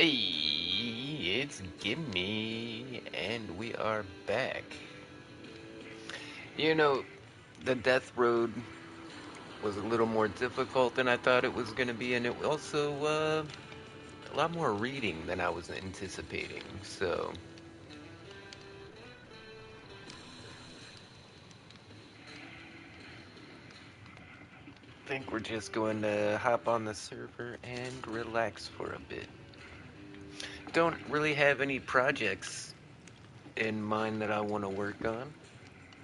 Hey, it's Gimme, and we are back. You know, the Death Road was a little more difficult than I thought it was going to be, and it also a lot more reading than I was anticipating. So, I think we're just going to hop on the server and relax for a bit. Don't really have any projects in mind that I want to work on,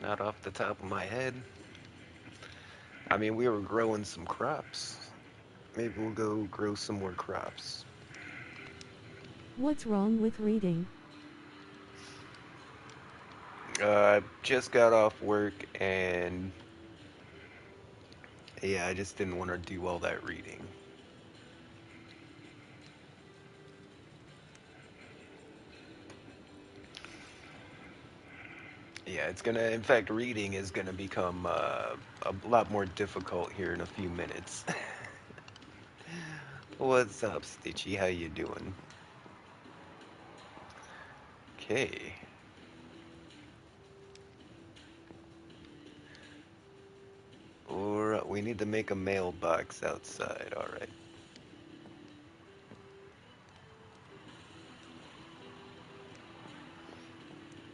not off the top of my head. I mean, we were growing some crops. Maybe we'll go grow some more crops. What's wrong with reading? I just got off work and yeah, I just didn't want to do all that reading. Yeah, in fact, reading is gonna become a lot more difficult here in a few minutes. What's up, Stitchy? How you doing? Okay. Or we need to make a mailbox outside. All right.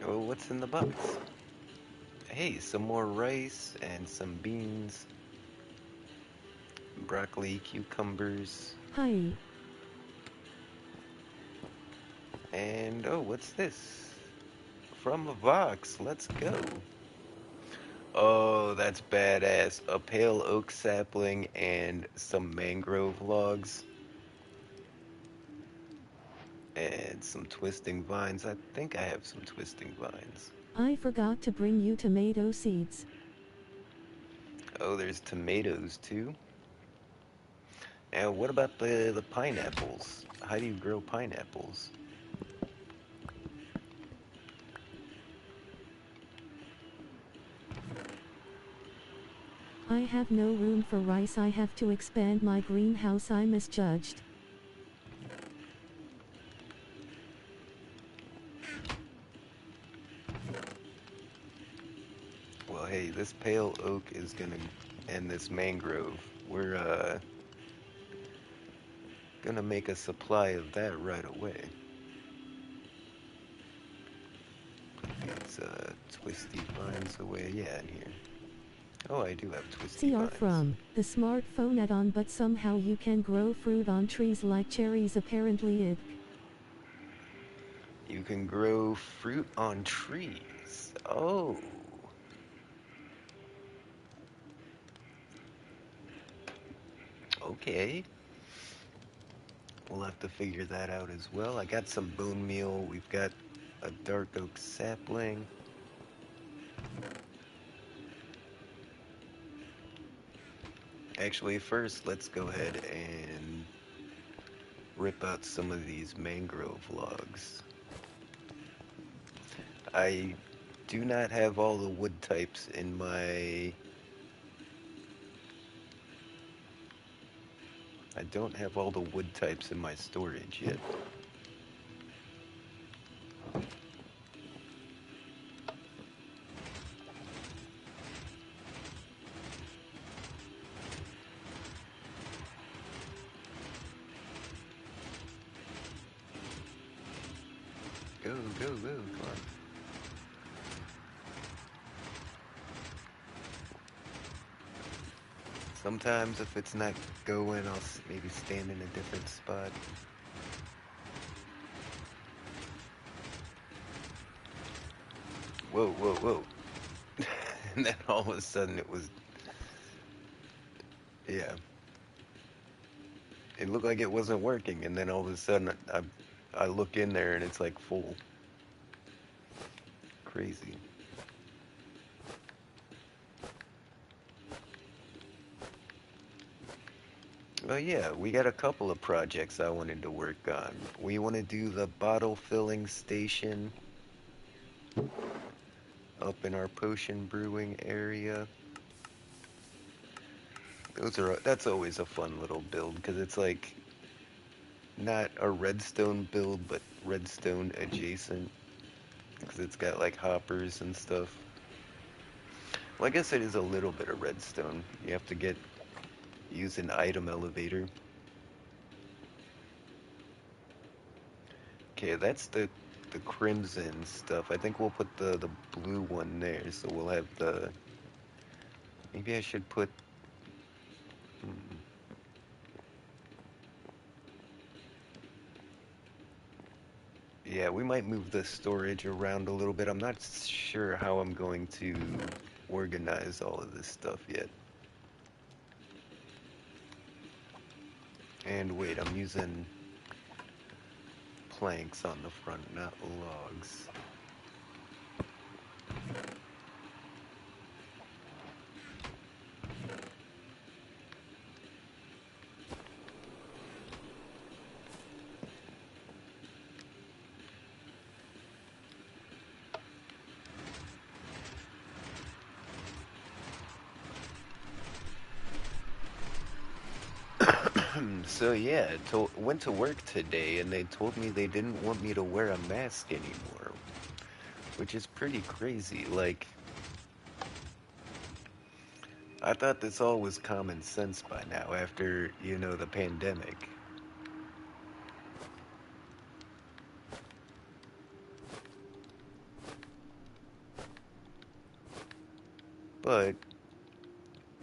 Oh, what's in the box? Hey, some more rice and some beans, broccoli, cucumbers, Hi. and oh, what's this? From a Vox, let's go. Oh, that's badass. A pale oak sapling and some mangrove logs and some twisting vines. I think I have some twisting vines. I forgot to bring you tomato seeds. Oh, there's tomatoes too. And what about the pineapples? How do you grow pineapples? I have no room for rice. I have to expand my greenhouse. I misjudged. Well, hey, this pale oak is gonna and this mangrove. We're gonna make a supply of that right away. These twisty vines away. Yeah, in here. Oh, I do have twisty CR vines. from the smartphone add-on, but somehow you can grow fruit on trees like cherries. Apparently it. You can grow fruit on trees. Oh, okay. We'll have to figure that out as well. I got some bone meal. We've got a dark oak sapling. Actually, first, let's go ahead and rip out some of these mangrove logs. I do not have all the wood types in my... I don't have all the wood types in my storage yet. Go, go, go, come on. Sometimes if it's not going, I'll maybe stand in a different spot. Whoa, whoa, whoa. And then all of a sudden it was, yeah, it looked like it wasn't working. And then all of a sudden I look in there and it's like full. Crazy. Well, yeah, we got a couple of projects I wanted to work on. We want to do the bottle filling station up in our potion brewing area. That's always a fun little build because it's like Not a redstone build, but redstone adjacent, because it's got like hoppers and stuff. Well, I guess it is a little bit of redstone. You have to use an item elevator. Okay, that's the crimson stuff. I think we'll put the blue one there, so we'll have the. Maybe I should put. Hmm, yeah, we might move the storage around a little bit. I'm not sure how I'm going to organize all of this stuff yet. And wait, I'm using planks on the front, not logs. So yeah, went to work today and they told me they didn't want me to wear a mask anymore, which is pretty crazy. Like, I thought this all was common sense by now after, the pandemic. But,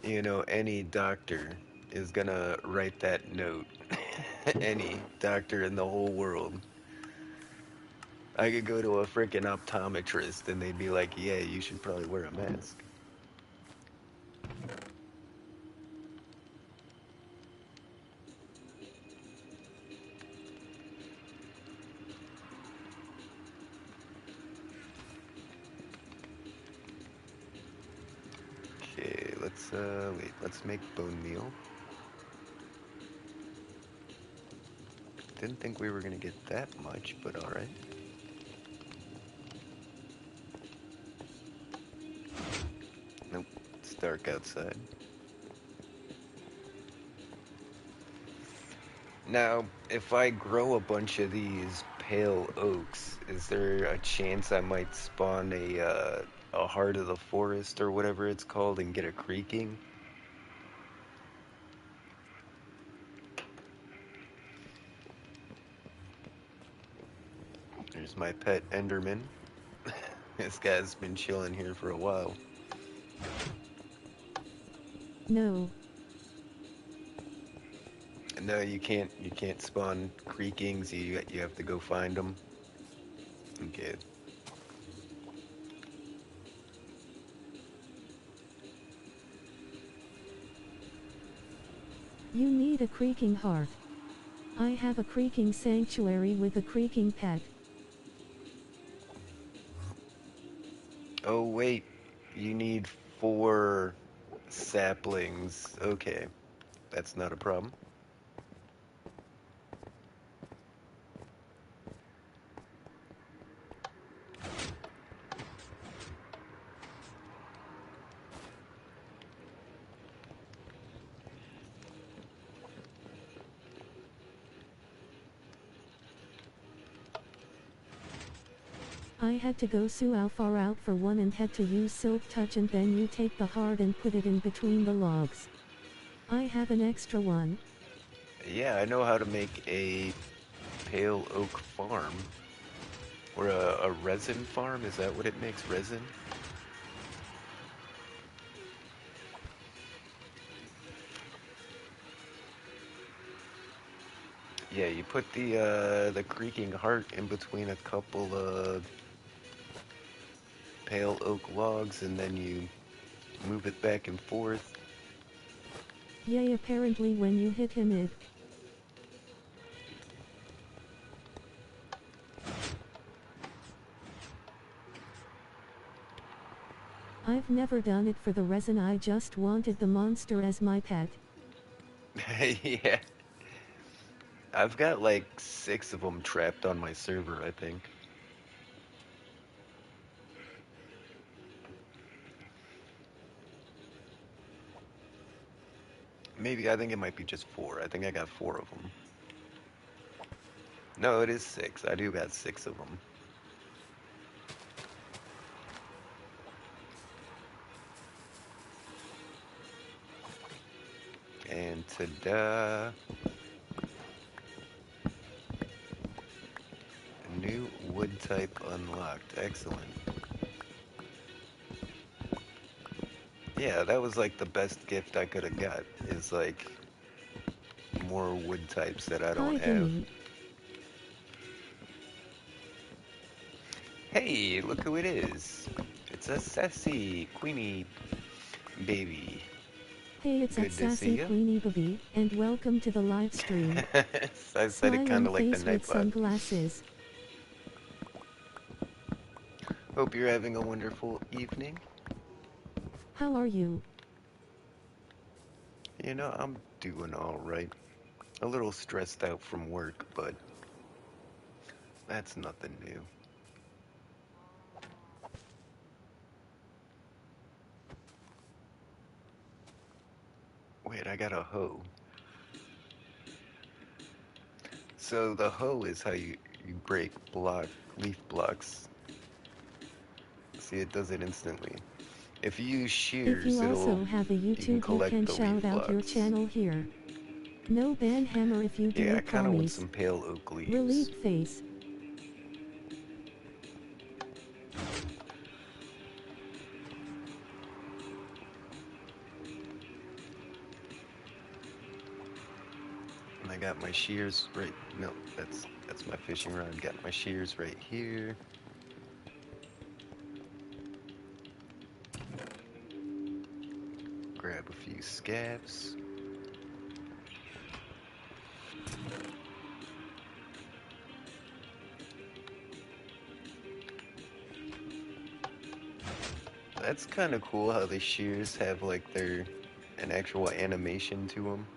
any doctor is gonna write that note. Any doctor in the whole world. I could go to a freaking optometrist and they'd be like, yeah, you should probably wear a mask. Okay, wait, let's make bone meal. Didn't think we were gonna get that much, but alright. Nope, it's dark outside. Now, if I grow a bunch of these pale oaks, is there a chance I might spawn a heart of the forest or whatever it's called and get a creaking? There's my pet Enderman. This guy's been chilling here for a while. No. No, you can't spawn creakings. You have to go find them. Okay. You need a creaking heart. I have a creaking sanctuary with a creaking pet. Oh wait, you need 4 saplings. Okay, that's not a problem. I had to go so far out for one and had to use silk touch, and then you take the heart and put it in between the logs. I have an extra one. Yeah, I know how to make a pale oak farm. Or a resin farm? Is that what it makes? Resin? Yeah, you put the creaking heart in between a couple of pale oak logs and then you move it back and forth. Yay, apparently when you hit him it. I've never done it for the resin, I just wanted the monster as my pet. Yeah. I've got like 6 of them trapped on my server, I think. Maybe, I think it might be just 4. I think I got 4 of them. No, it is 6. I do got 6 of them. And ta-da! New wood type unlocked. Excellent. Yeah, that was like the best gift I could have got. Is like more wood types that I don't Hi have. Vinny. Hey, look who it is. It's a sassy Queenie baby. Hey, it's that Good to see sassy you. Queenie Bobby, and welcome to the live stream. I said it kind Smiling of like the face with Nightbot. sunglasses. Hope you're having a wonderful evening. How are you? You know, I'm doing all right. A little stressed out from work, but that's nothing new. Wait, I got a hoe. So the hoe is how you break leaf blocks. See, it does it instantly. If you use If you shears, also have a you can YouTube, you collect can the leaf shout out your blocks. channel here. No ban hammer if you do Yeah, I it, kind of want promise. some pale oak leaves. Relieved face. And I got my shears right. No, that's my fishing rod. Got my shears right here. Grab a few scabs. That's kind of cool how the shears have like an actual animation to them.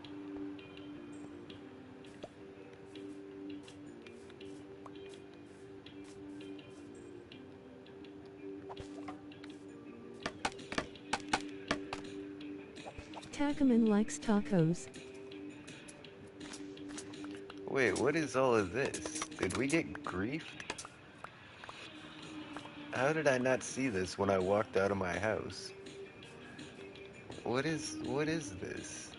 Takaman likes tacos. Wait, what is all of this? Did we get griefed? How did I not see this when I walked out of my house? What is this?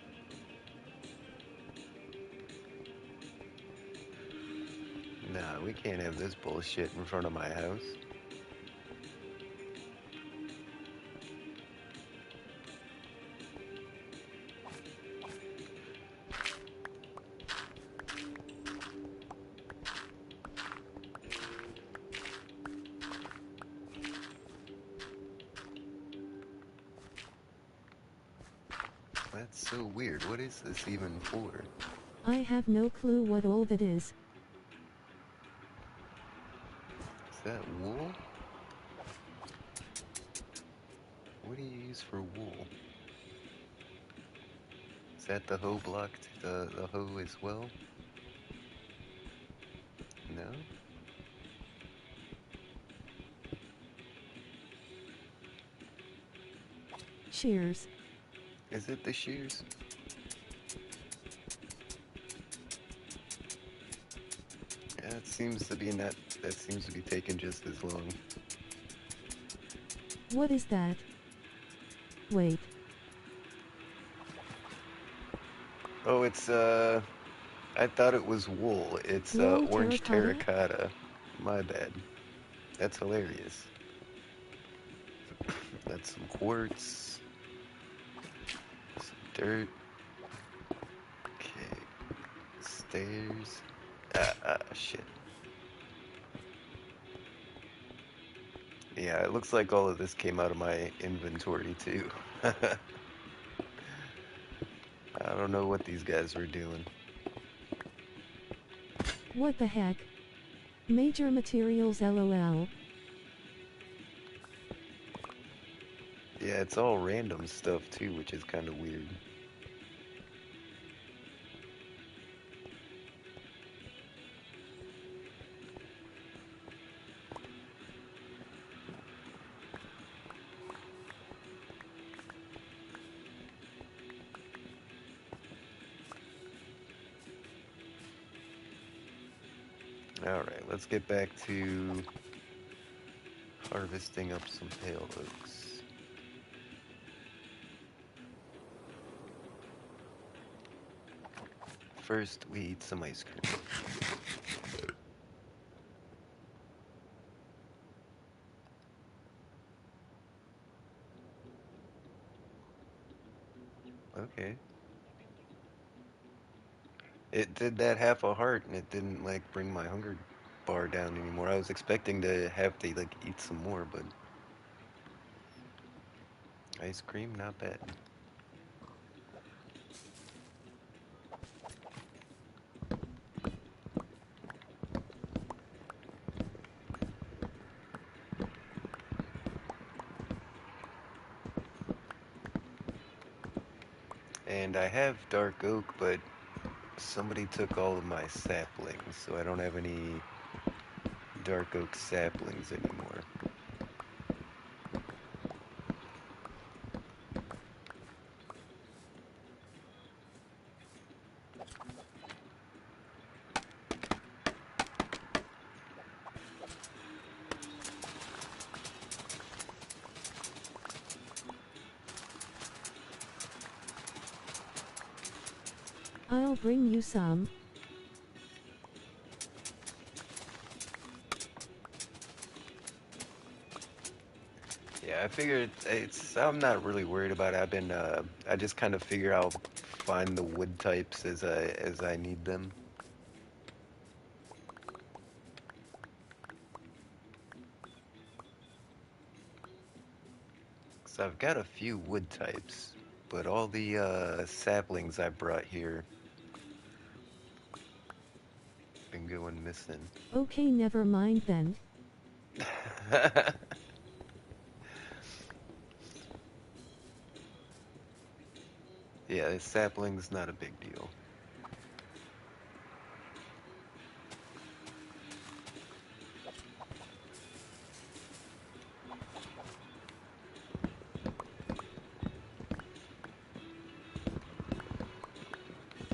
Nah, we can't have this bullshit in front of my house. That's so weird. What is this even for? I have no clue what all that is. Is that wool? What do you use for wool? Is that the hoe blocked? The hoe as well? No? Cheers. Is it the shears? Yeah, it seems to be not. That seems to be taking just as long. What is that? Wait. Oh, it's I thought it was wool. It's Lol orange terracotta? terracotta. My bad. That's hilarious. That's some quartz, some dirt. Okay, stairs. Shit. Yeah, it looks like all of this came out of my inventory too. I don't know what these guys were doing. What the heck? Major materials lol. Yeah, it's all random stuff too, which is kind of weird. Alright, let's get back to harvesting up some pale oaks. First, we eat some ice cream. Okay. It did that half a heart and it didn't like bring my hunger bar down anymore. I was expecting to have to like eat some more, but ice cream, not bad. And I have dark oak, but somebody took all of my saplings, so I don't have any dark oak saplings anymore. I'll bring you some. Yeah, I figured I'm not really worried about it. I just kind of figure I'll find the wood types as I need them. So I've got a few wood types, but all the saplings I brought here been going missing. Okay, never mind then. Yeah, sapling's not a big deal.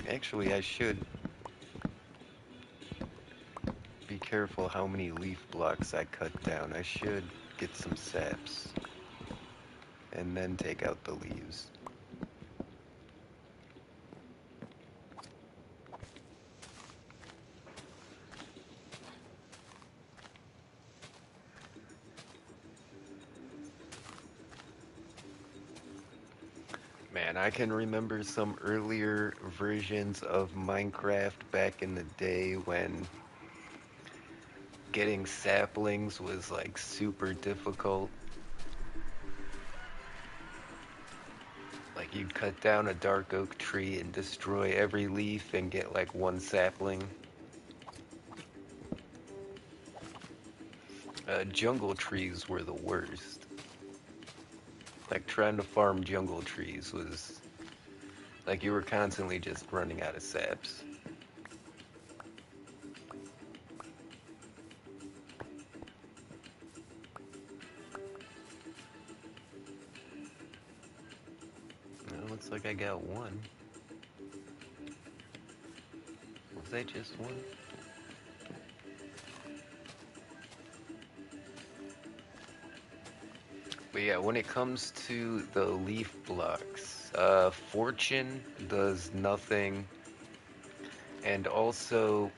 Actually, I should be careful how many leaf blocks I cut down. I should get some saps and then take out the leaves. Man, I can remember some earlier versions of Minecraft back in the day when getting saplings was like super difficult. Like you'd cut down a dark oak tree and destroy every leaf and get like one sapling. Jungle trees were the worst. Like trying to farm jungle trees was like you were constantly just running out of saps. Well, looks like I got one. Was that just one? But yeah, when it comes to the leaf blocks, Fortune does nothing, and also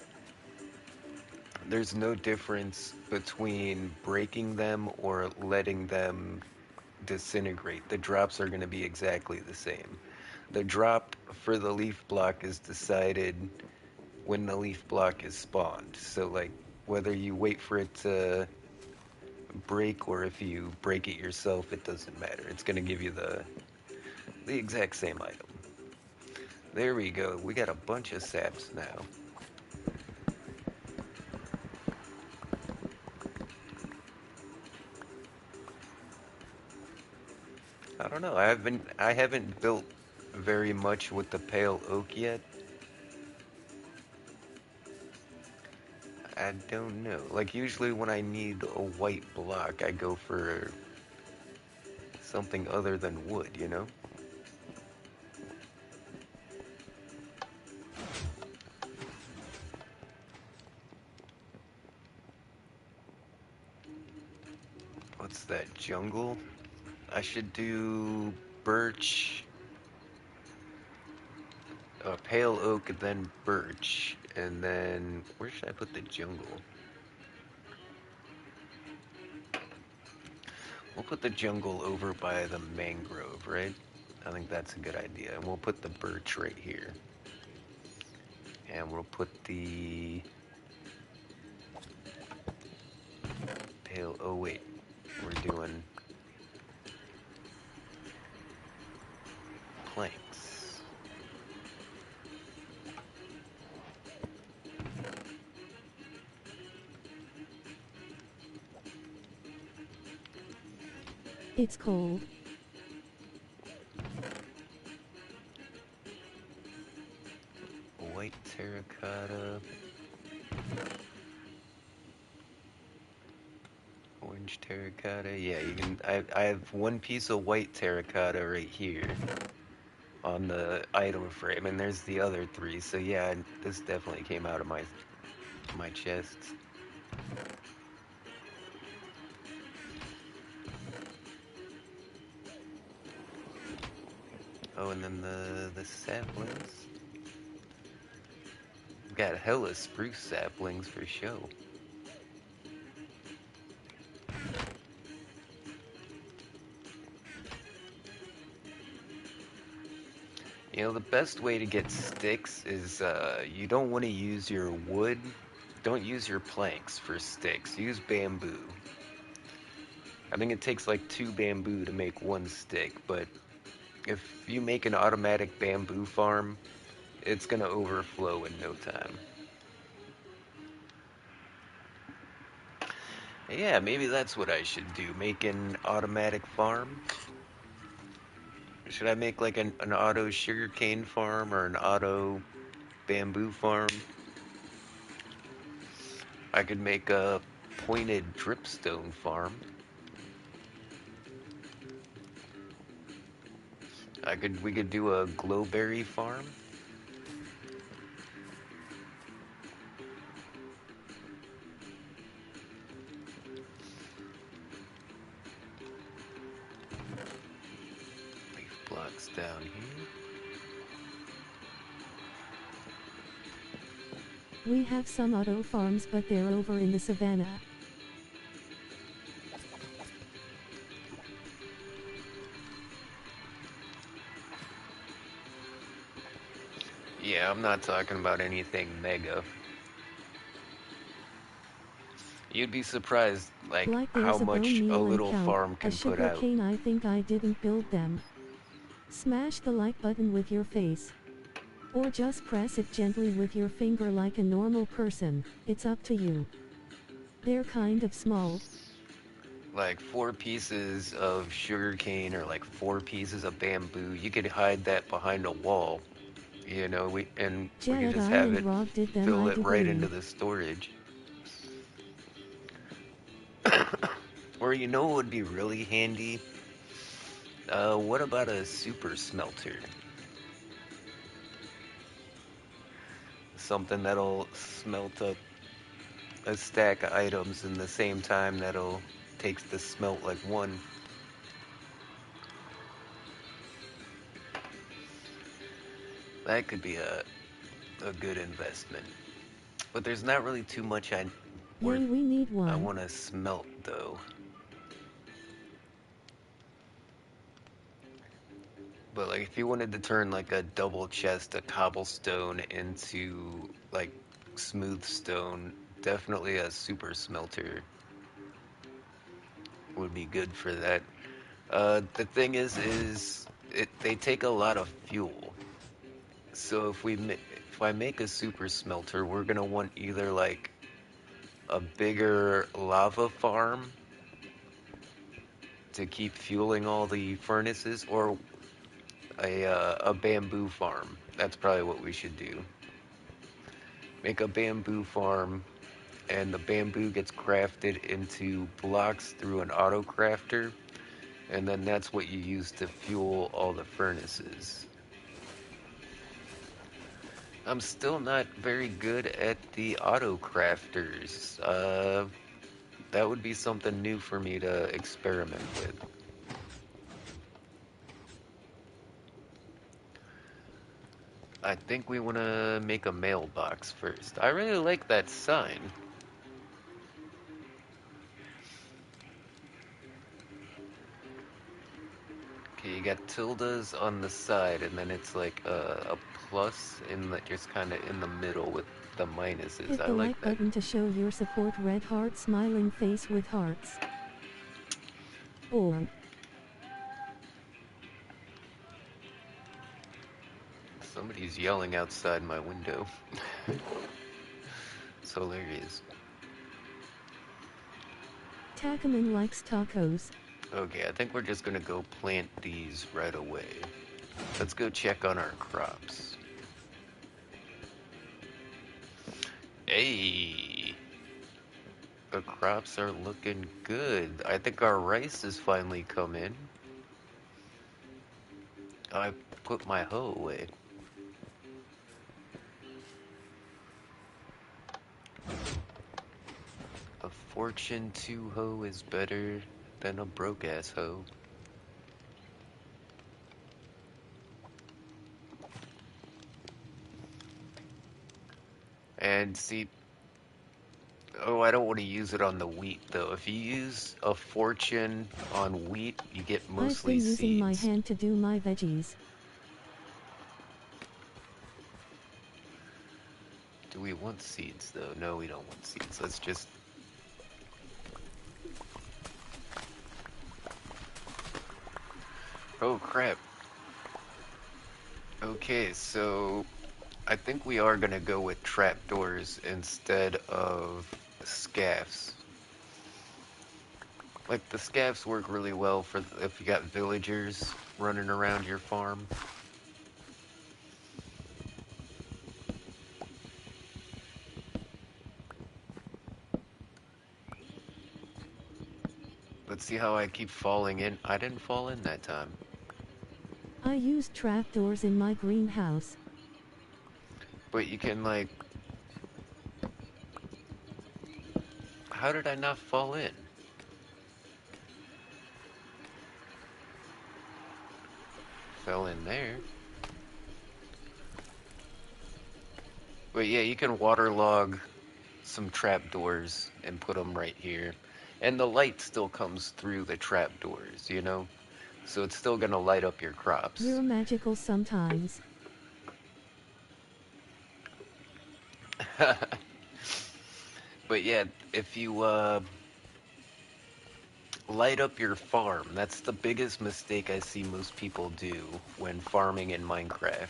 there's no difference between breaking them or letting them disintegrate. The drops are going to be exactly the same. The drop for the leaf block is decided when the leaf block is spawned. So, like, whether you wait for it to break or if you break it yourself, it doesn't matter. It's going to give you the exact same item. There we go. We got a bunch of saps now. I don't know. I haven't built very much with the pale oak yet. I don't know. Like usually when I need a white block, I go for something other than wood, you know? What's that, jungle? I should do birch, pale oak, and then birch. And then, where should I put the jungle? We'll put the jungle over by the mangrove, right? I think that's a good idea. And we'll put the birch right here. And we'll put the pale, oh wait, we're doing planks. It's cold. White terracotta. Orange terracotta. Yeah, you can. I have one piece of white terracotta right here on the item frame, and there's the other three. So yeah, this definitely came out of my chest. Oh, and then the saplings. Got hella spruce saplings for show. You know, the best way to get sticks is you don't want to use your wood. Don't use your planks for sticks. Use bamboo. I think it takes like 2 bamboo to make 1 stick, but if you make an automatic bamboo farm, it's gonna overflow in no time. Yeah, maybe that's what I should do. Make an automatic farm. Should I make like an auto sugarcane farm or an auto bamboo farm? I could make a pointed dripstone farm. We could do a glowberry farm. Leaf blocks down here. We have some auto farms, but they're over in the savannah. Yeah, I'm not talking about anything mega. You'd be surprised, like, Like how there's a bone much a meal and little kelp, farm a can put sugar out. cane. I think I didn't build them. Smash the like button with your face. Or just press it gently with your finger like a normal person, it's up to you. They're kind of small. Like 4 pieces of sugarcane or like 4 pieces of bamboo, you could hide that behind a wall. We could just Jeladine have and it Rob did them, fill I it do right into believe. the storage. Or you know what would be really handy? What about a super smelter? Something that'll smelt up a stack of items in the same time that'll takes the smelt like one. That could be a good investment. But there's not really too much Yay, we need I one. want to smelt though. But like if you wanted to turn like a double chest of cobblestone into like smooth stone, definitely a super smelter would be good for that. The thing is they take a lot of fuel. So if I make a super smelter, we're gonna want either like a bigger lava farm to keep fueling all the furnaces, or a bamboo farm. That's probably what we should do. Make a bamboo farm, and the bamboo gets crafted into blocks through an auto crafter, and then that's what you use to fuel all the furnaces. I'm still not very good at the auto crafters. That would be something new for me to experiment with. I think we want to make a mailbox first. I really like that sign. Okay, you got tildes on the side, and then it's like a plus in the, just kind of in the middle with the minuses. Hit I the like like that. button to show your support. Red heart smiling face with hearts. Or Somebody's yelling outside my window. It's hilarious. Tacaman likes tacos. Okay, I think we're just gonna go plant these right away. Let's go check on our crops. Hey, the crops are looking good. I think our rice has finally come in. I put my hoe away. A Fortune 2 hoe is better than a broke ass hoe. And see, oh, I don't want to use it on the wheat though. If you use a Fortune on wheat, you get I've mostly been using my seeds. hand to do my veggies. Do we want seeds though? No, we don't want seeds. Let's just... Oh crap. Okay, so I think we are gonna go with trapdoors instead of scaffs. Like the scaffs work really well for if you got villagers running around your farm. Let's see how I keep falling in. I didn't fall in that time. I used trapdoors in my greenhouse. But you can like... How did I not fall in? Fell in there. But yeah, you can waterlog some trapdoors and put them right here. And the light still comes through the trapdoors, you know? So it's still gonna light up your crops. You're magical sometimes. But yeah, if you light up your farm, that's the biggest mistake I see most people do when farming in Minecraft.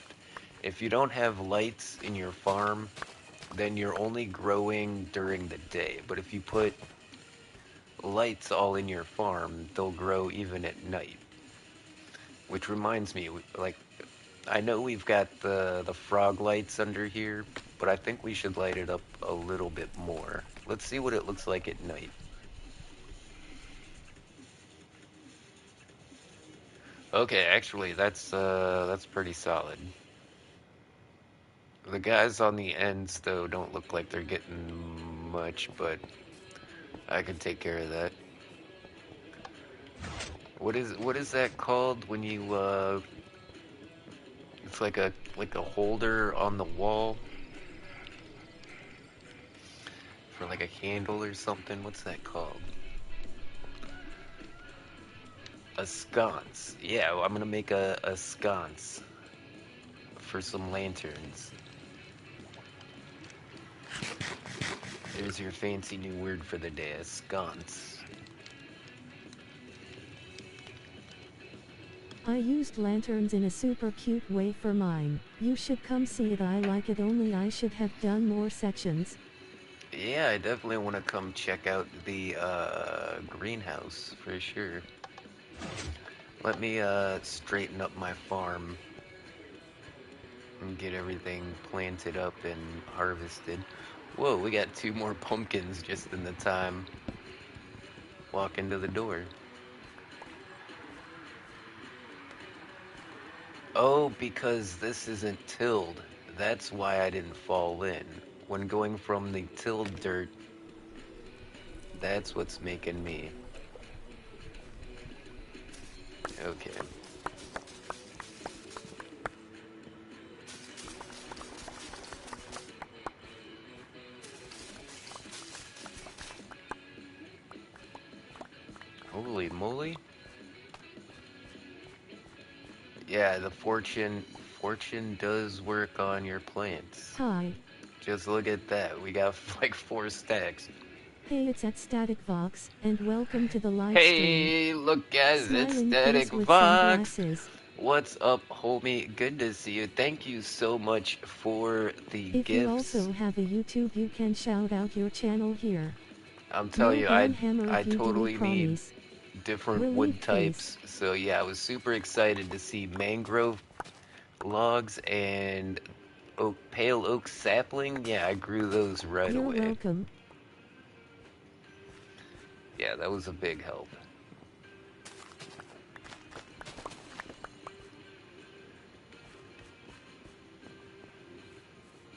If you don't have lights in your farm, then you're only growing during the day. But if you put lights all in your farm, they'll grow even at night. Which reminds me, like, I know we've got the frog lights under here, but I think we should light it up a little bit more. Let's see what it looks like at night. Okay, actually, that's pretty solid. The guys on the ends, though, don't look like they're getting much, but I can take care of that. What is that called when you it's like a holder on the wall for like a candle or something? What's that called? A sconce. Yeah, well, I'm gonna make a sconce for some lanterns. There's your fancy new word for the day, a sconce. I used lanterns in a super cute way for mine. You should come see it. I like it, only I should have done more sections. Yeah, I definitely want to come check out the greenhouse for sure. Let me straighten up my farm and get everything planted up and harvested. Whoa, we got two more pumpkins just in the time walk into the door. Oh, because this isn't tilled. That's why I didn't fall in. When going from the tilled dirt That's what's making me. Okay. Holy moly. Yeah, the fortune does work on your plants. Hi. Just look at that. We got like 4 stacks. Hey, it's at Static Vox, and welcome to the live stream. Hey, look guys, it's Smiling Static face with Vox. sunglasses. What's up, homie? Good to see you. Thank you so much for the If you gifts. also have a YouTube, you can shout out your channel here. I'm telling No you, ban hammer I if you do, we totally need promise. different Relief wood face. types. So yeah, I was super excited to see mangrove logs and pale oak sapling. Yeah, I grew those right You're away. welcome. Yeah, that was a big help.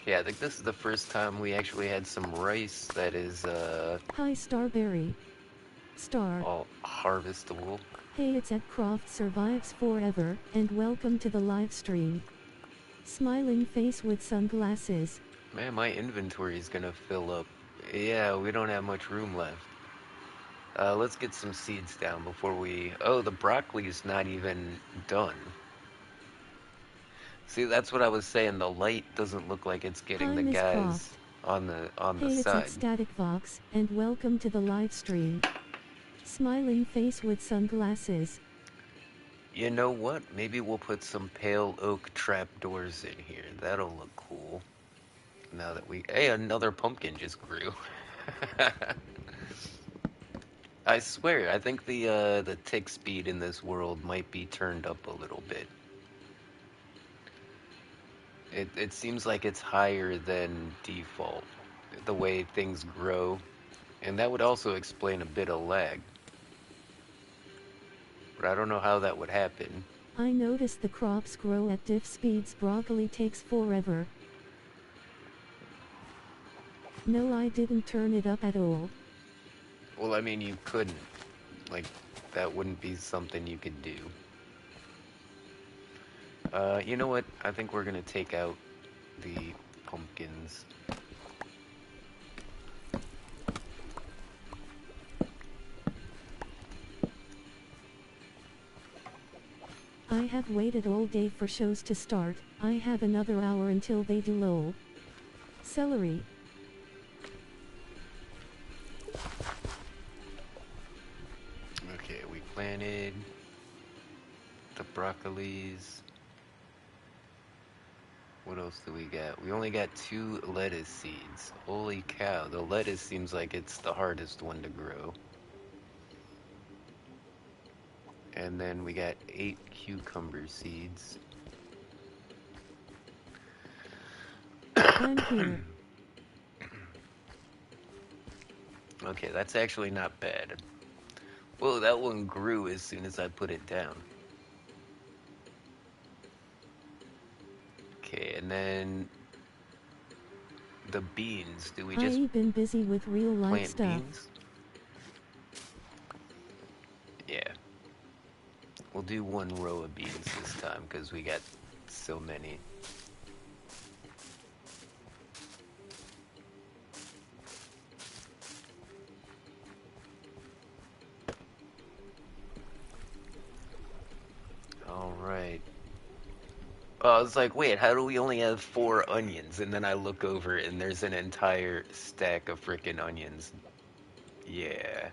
Yeah, I think this is the first time we actually had some rice that is Hi, Starberry. Star. all harvestable. Hey, it's at Croft Survives Forever, and welcome to the live stream. Smiling face with sunglasses. Man, my inventory is gonna fill up. Yeah, we don't have much room left. Let's get some seeds down before we... Oh, the broccoli's not even done. See, that's what I was saying. The light doesn't look like it's getting Hi, the Miss guys Croft. on the Hey, it's at side. Static Vox, and welcome to the live stream. Smiling face with sunglasses. You know what? Maybe we'll put some pale oak trapdoors in here. That'll look cool. Now that we... Hey, another pumpkin just grew. I swear, I think the tick speed in this world might be turned up a little bit. It seems like it's higher than default, the way things grow, and that would also explain a bit of lag. But I don't know how that would happen. I noticed the crops grow at diff speeds. Broccoli takes forever. No, I didn't turn it up at all. Well, I mean, you couldn't. Like, that wouldn't be something you could do. You know what? I think we're gonna take out the pumpkins. I have waited all day for shows to start. I have another hour until they do. Lol. Celery. Okay, we planted the broccolis. What else do we got? We only got 2 lettuce seeds. Holy cow, the lettuce seems like it's the hardest one to grow. And then we got 8 cucumber seeds. I'm here. Okay, that's actually not bad. Whoa, that one grew as soon as I put it down. Okay, and then the beans. Do we just I've been busy with real life plant stuff. beans? Yeah. We'll do 1 row of beans this time because we got so many. Alright. I was like, wait, how do we only have 4 onions? And then I look over and there's an entire stack of frickin' onions. Yeah.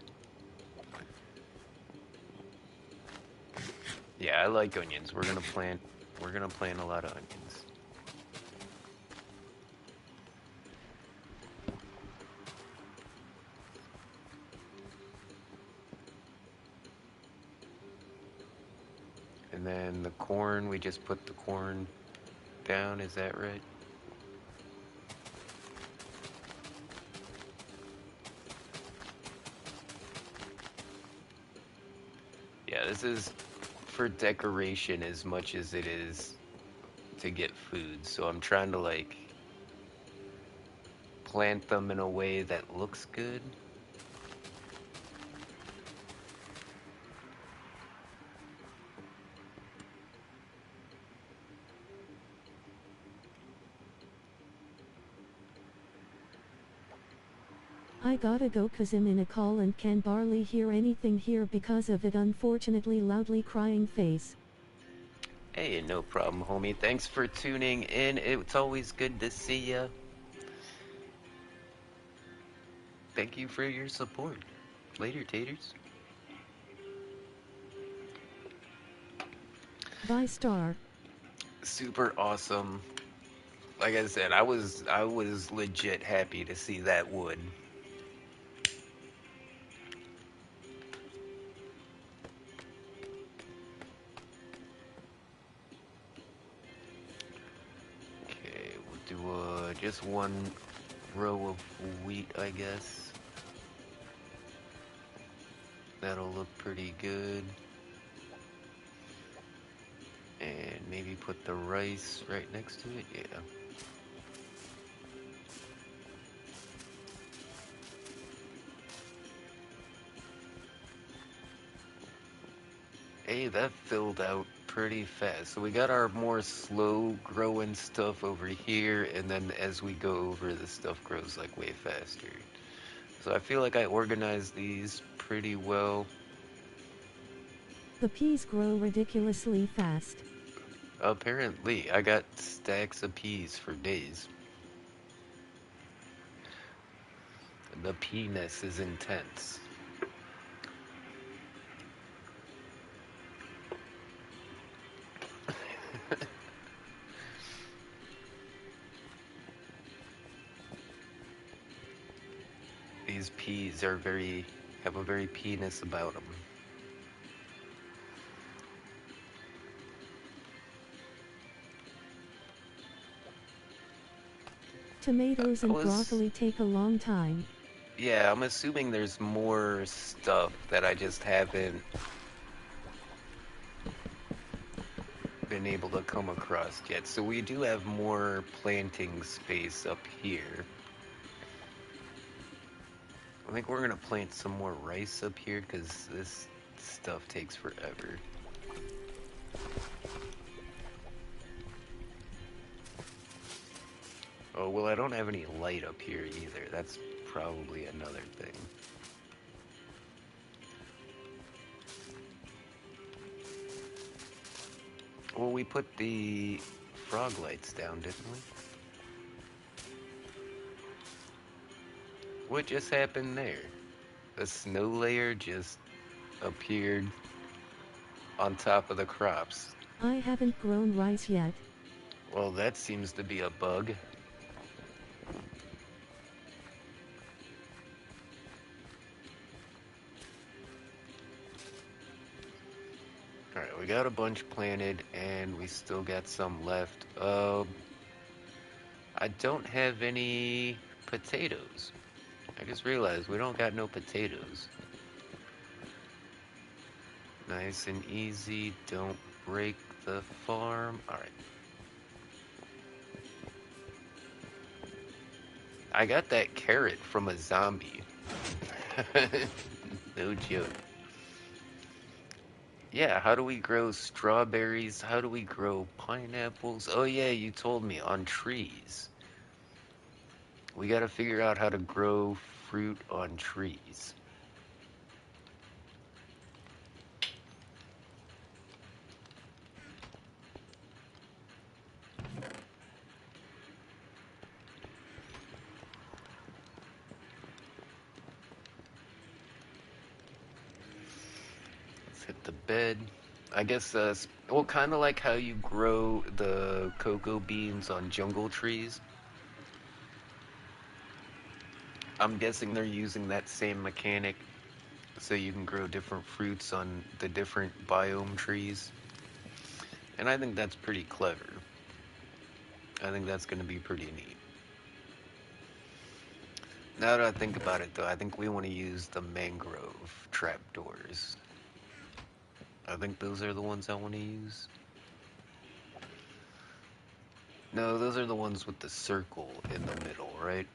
Yeah, I like onions. We're gonna plant a lot of onions. And then the corn, we just put the corn down, is that right? Yeah, this is for decoration as much as it is to get food. So I'm trying to like plant them in a way that looks good. I gotta go 'cause I'm in a call and can barely hear anything here because of it unfortunately loudly crying face. Hey, no problem, homie. Thanks for tuning in. It's always good to see ya. Thank you for your support. Later, taters. Bye star. Super awesome. Like I said, I was legit happy to see that wood. Okay, we'll do just one row of wheat, I guess. That'll look pretty good. And maybe put the rice right next to it. Yeah. Hey, that filled out pretty fast. So we got our more slow growing stuff over here, and then as we go over, the stuff grows like way faster. So I feel like I organized these pretty well. The peas grow ridiculously fast. Apparently, I got stacks of peas for days. The peaness is intense. These peas are have a very penis about them. Tomatoes I and was, broccoli take a long time. yeah, I'm assuming there's more stuff that I just haven't been able to come across yet. So we do have more planting space up here. I think we're gonna plant some more rice up here because this stuff takes forever. Oh, well, I don't have any light up here either. That's probably another thing. Well, we put the frog lights down, didn't we? What just happened there? A snow layer just appeared on top of the crops. I haven't grown rice yet. Well, that seems to be a bug. Alright, we got a bunch planted, and we still got some left. I don't have any potatoes. I just realized we don't got no potatoes. Nice and easy, don't break the farm. Alright. I got that carrot from a zombie. No joke. Yeah, how do we grow strawberries? How do we grow pineapples? Oh yeah, you told me, on trees. We gotta figure out how to grow fruit on trees. Let's hit the bed. I guess, well, kind of like how you grow the cocoa beans on jungle trees. I'm guessing they're using that same mechanic so you can grow different fruits on the different biome trees. And I think that's pretty clever. I think that's going to be pretty neat. Now that I think about it, though, I think we want to use the mangrove trapdoors. I think those are the ones I want to use. No, those are the ones with the circle in the middle, right?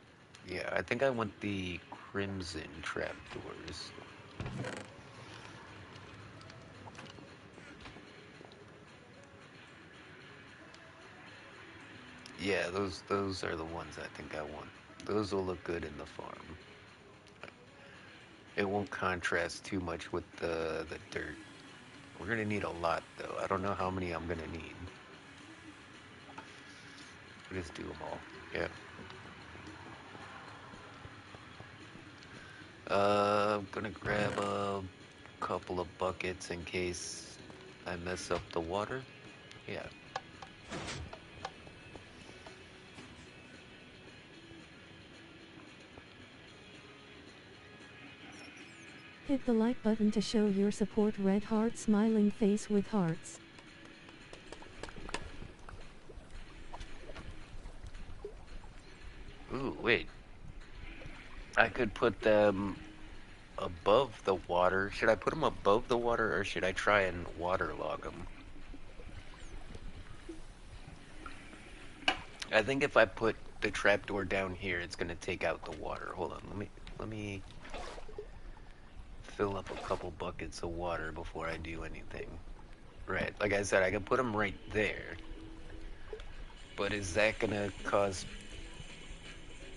Yeah, I think I want the crimson trapdoors. Yeah, those are the ones I think I want. Those will look good in the farm. It won't contrast too much with the dirt. We're gonna need a lot though. I don't know how many I'm gonna need. We'll just do them all. Yeah. I'm gonna grab a couple of buckets in case I mess up the water. Yeah. Hit the like button to show your support. Red heart smiling face with hearts. Ooh, wait. I could put them above the water. Should I put them above the water or should I try and waterlog them? I think if I put the trapdoor down here, it's gonna take out the water. Hold on, let me fill up a couple buckets of water before I do anything. Right, like I said, I can put them right there. But is that gonna cause...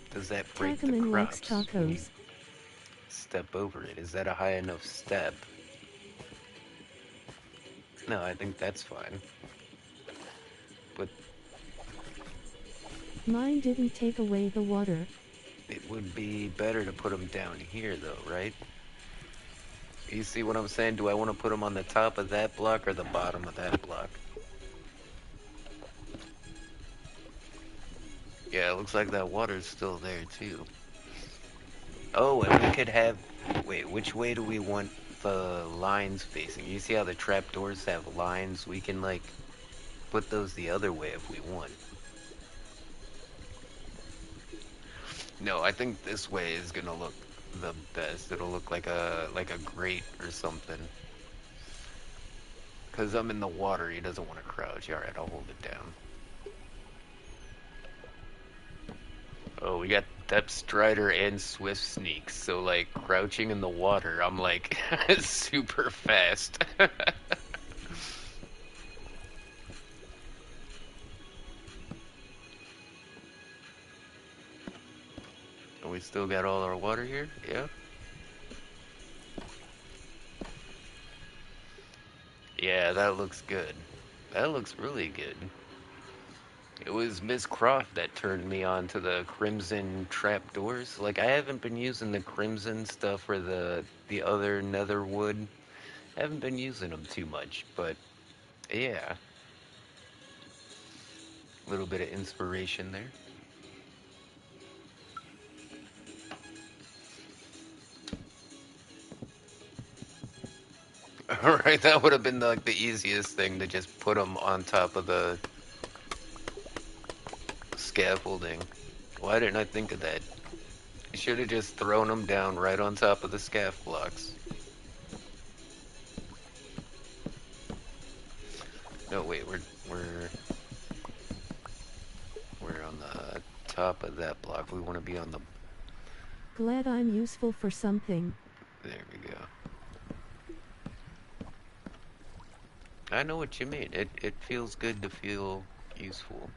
Does that break the Tacoman likes crops when you tacos. step over it? Is that a high enough step? No, I think that's fine. But Mine didn't take away the water. it would be better to put them down here though, right? You see what I'm saying? Do I want to put them on the top of that block or the bottom of that block? Yeah, it looks like that water's still there too. Oh, and we could have... Wait, which way do we want the lines facing? You see how the trapdoors have lines? We can, like, put those the other way if we want. No, I think this way is gonna look the best. It'll look like a grate or something. Cause I'm in the water, he doesn't want to crouch. Alright, I'll hold it down. Oh, we got Depth Strider and Swift Sneak, so like crouching in the water, I'm like super fast. And we still got all our water here? Yeah? Yeah, that looks good. That looks really good. It was Miss Croft that turned me on to the Crimson trapdoors. Like, I haven't been using the Crimson stuff or the other Netherwood. I haven't been using them too much, but yeah. A little bit of inspiration there. Alright, that would have been like the easiest thing to just put them on top of the scaffolding. Why didn't I think of that? You should have just thrown them down right on top of the scaff blocks. No, wait, we're on the top of that block. We want to be on the... Glad I'm useful for something. There we go. I know what you mean. It feels good to feel useful.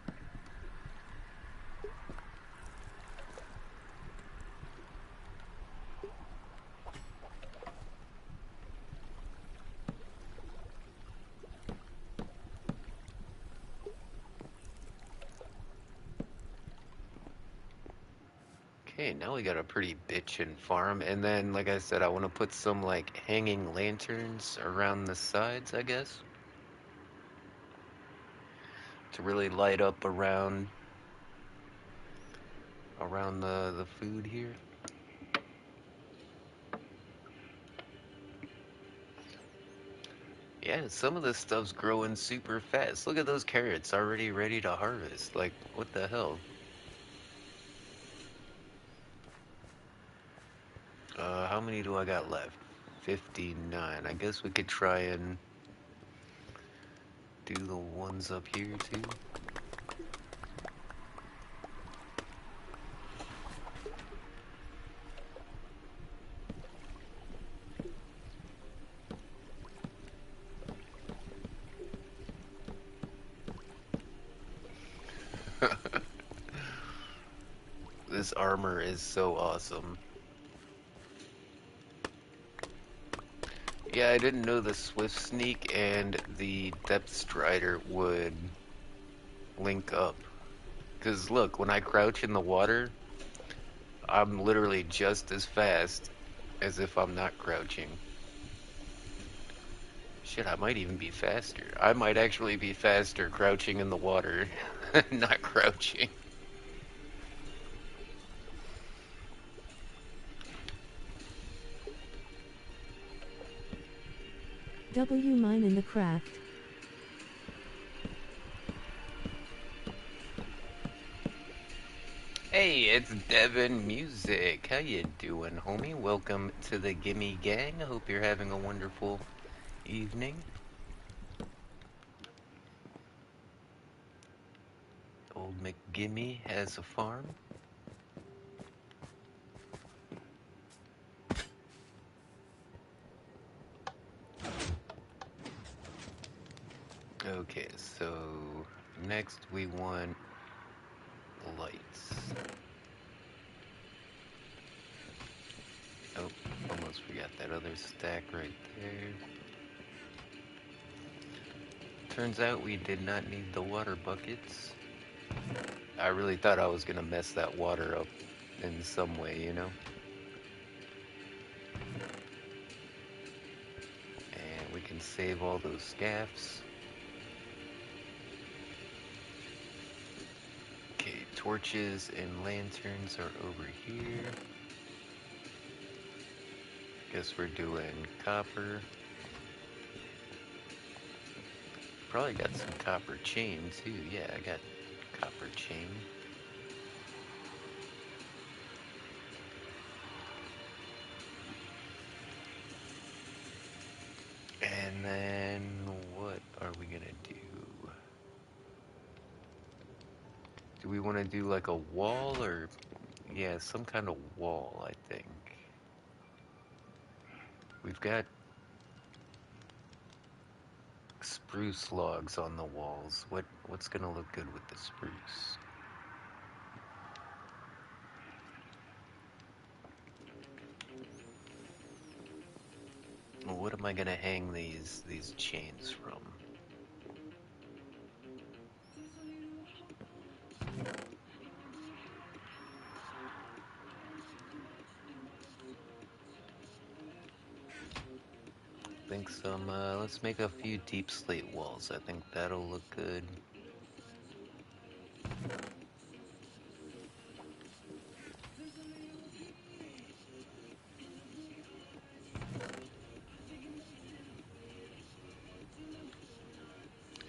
Okay, now we got a pretty bitchin' farm. And then, like I said, I want to put some, like, hanging lanterns around the sides, I guess. To really light up around the food here. Yeah, some of this stuff's growing super fast. Look at those carrots already ready to harvest. Like, what the hell? How many do I got left? 59. I guess we could try and do the ones up here too. This armor is so awesome. Yeah, I didn't know the Swift Sneak and the Depth Strider would link up. Because look, when I crouch in the water, I'm literally just as fast as if I'm not crouching. Shit, I might even be faster. I might actually be faster crouching in the water, not crouching. W mine in the craft. Hey, it's Devin Music. How you doing, homie? Welcome to the Gimme Gang. I hope you're having a wonderful evening. Old McGimme has a farm. Okay, so next we want lights. Oh, almost forgot that other stack right there. Turns out we did not need the water buckets. I really thought I was gonna mess that water up in some way, you know? And we can save all those scaffs. Okay, torches and lanterns are over here. Guess we're doing copper. Probably got some copper chain too. Yeah, I got copper chain. And then what are we gonna do? Do we want to do like a wall or yeah, some kind of wall, I think. We've got spruce logs on the walls. What's gonna look good with the spruce? Well, what am I gonna hang these chains from? Think some let's make a few deep slate walls. I think that'll look good.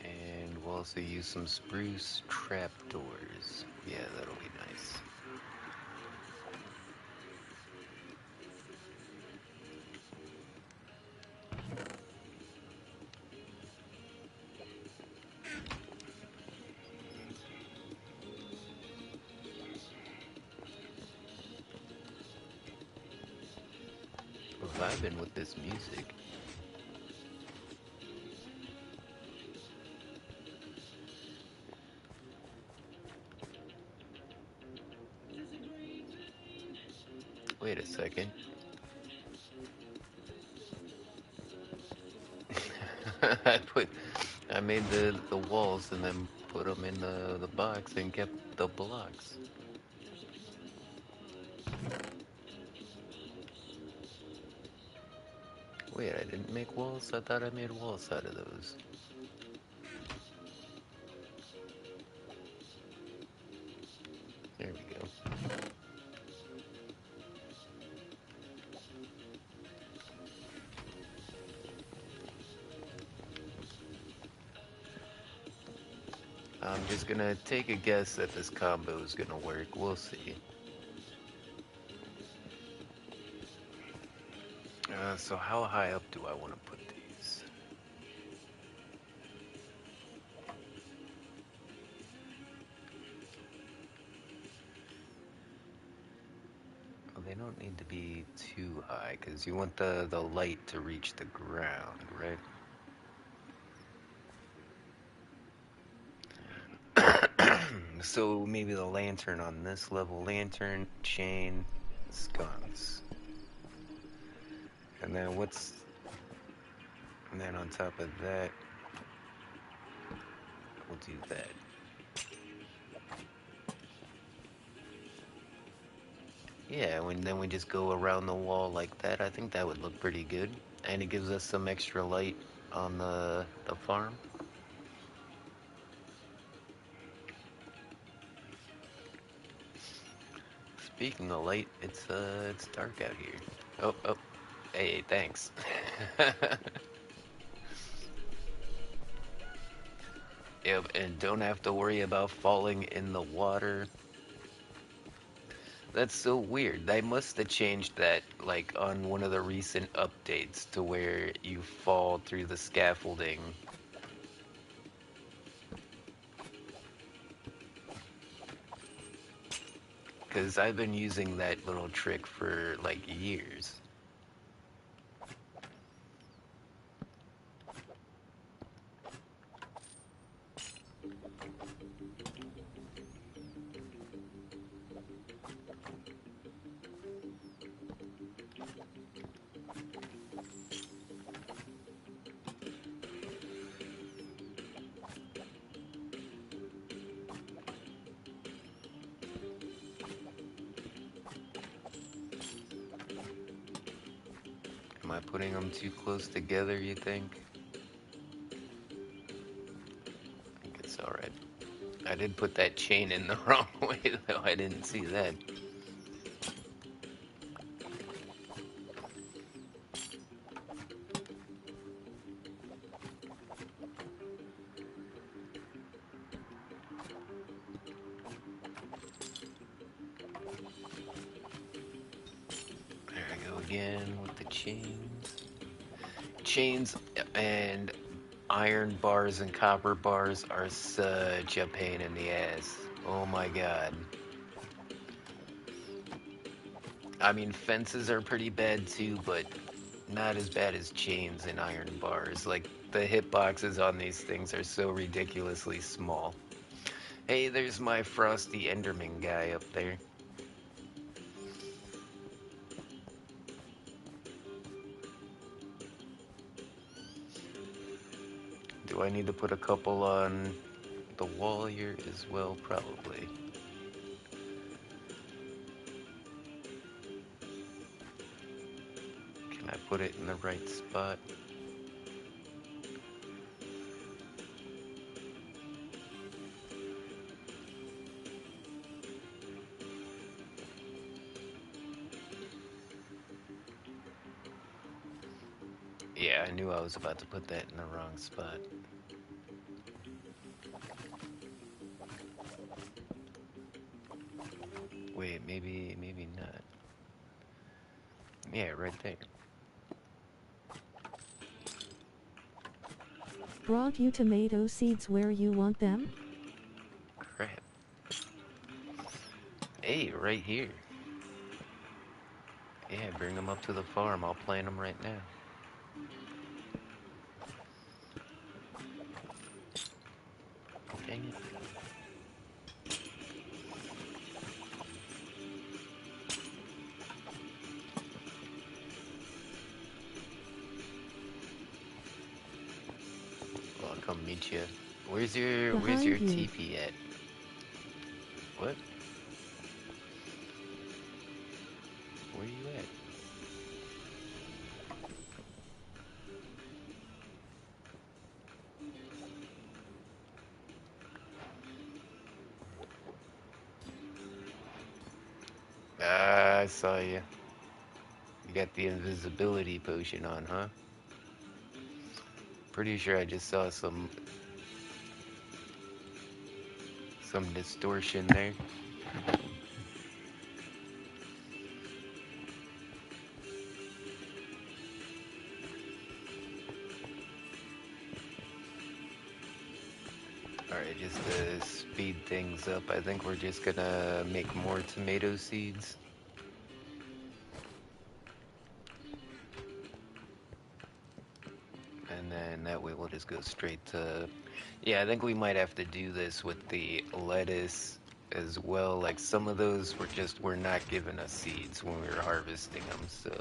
And we'll also use some spruce trapdoors. Yeah, that'll be nice. Vibing with this music. Wait a second. I put, I made the walls and then put them in the box and kept the blocks. Wait, I didn't make walls? I thought I made walls out of those. There we go. I'm just gonna take a guess that this combo is gonna work. We'll see. So how high up do I want to put these? Well, they don't need to be too high because you want the light to reach the ground, right? So maybe the lantern on this level. Lantern, chain, sconce. And then what's... And then on top of that, we'll do that. Yeah, when then we just go around the wall like that, I think that would look pretty good. And it gives us some extra light on the farm. Speaking of light, it's dark out here. Oh, oh. Hey, thanks. Yep, and don't have to worry about falling in the water. That's so weird. They must have changed that, like, on one of the recent updates to where you fall through the scaffolding. Because I've been using that little trick for, like, years. Am I putting them too close together, you think? I think it's alright. I did put that chain in the wrong way, though. I didn't see that. There I go again with the chains. Chains and iron bars and copper bars are such a pain in the ass. Oh my god. I mean, fences are pretty bad too, but not as bad as chains and iron bars. Like, the hitboxes on these things are so ridiculously small. Hey, there's my Frosty Enderman guy up there. Do I need to put a couple on the wall here as well? Probably. Can I put it in the right spot? Yeah, I knew I was about to put that in the wrong spot. Wait, maybe not. Yeah, right there. Brought you tomato seeds where you want them? Crap. Hey, right here. Yeah, bring them up to the farm. I'll plant them right now. Dang it. Well, I'll come meet you. Where's your Behind you. teepee at? What? Where you at? Ah, I saw you. You got the invisibility potion on, huh? Pretty sure I just saw some distortion there. Alright, just to speed things up, I think we're just gonna make more tomato seeds. And then that way we'll just go straight to... Yeah, I think we might have to do this with the lettuce as well. Like, some of those were not giving us seeds when we were harvesting them, so...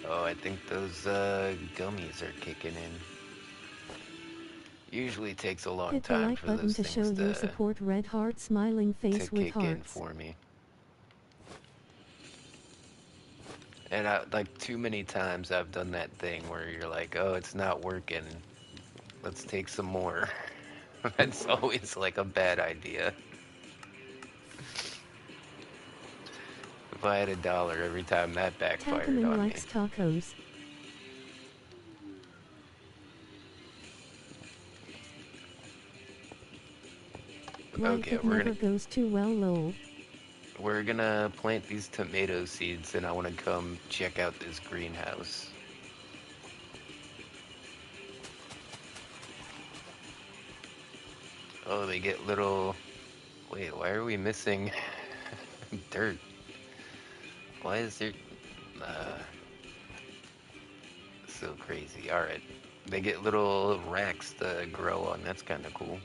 Oh, I think those gummies are kicking in. Usually takes a long Hit the time like for button those to show things your support. Red heart smiling to face with kick in hearts. for me. And like too many times I've done that thing where you're like, oh, it's not working. Let's take some more. That's always like a bad idea. If I had $1 every time that backfired Takaming on me. likes tacos. Like Okay, it never goes too well lol. we're gonna plant these tomato seeds, and I want to come check out this greenhouse. Oh, they get little. Wait, why are we missing dirt? Why is there uh, so crazy? All right, they get little racks to grow on. That's kind of cool.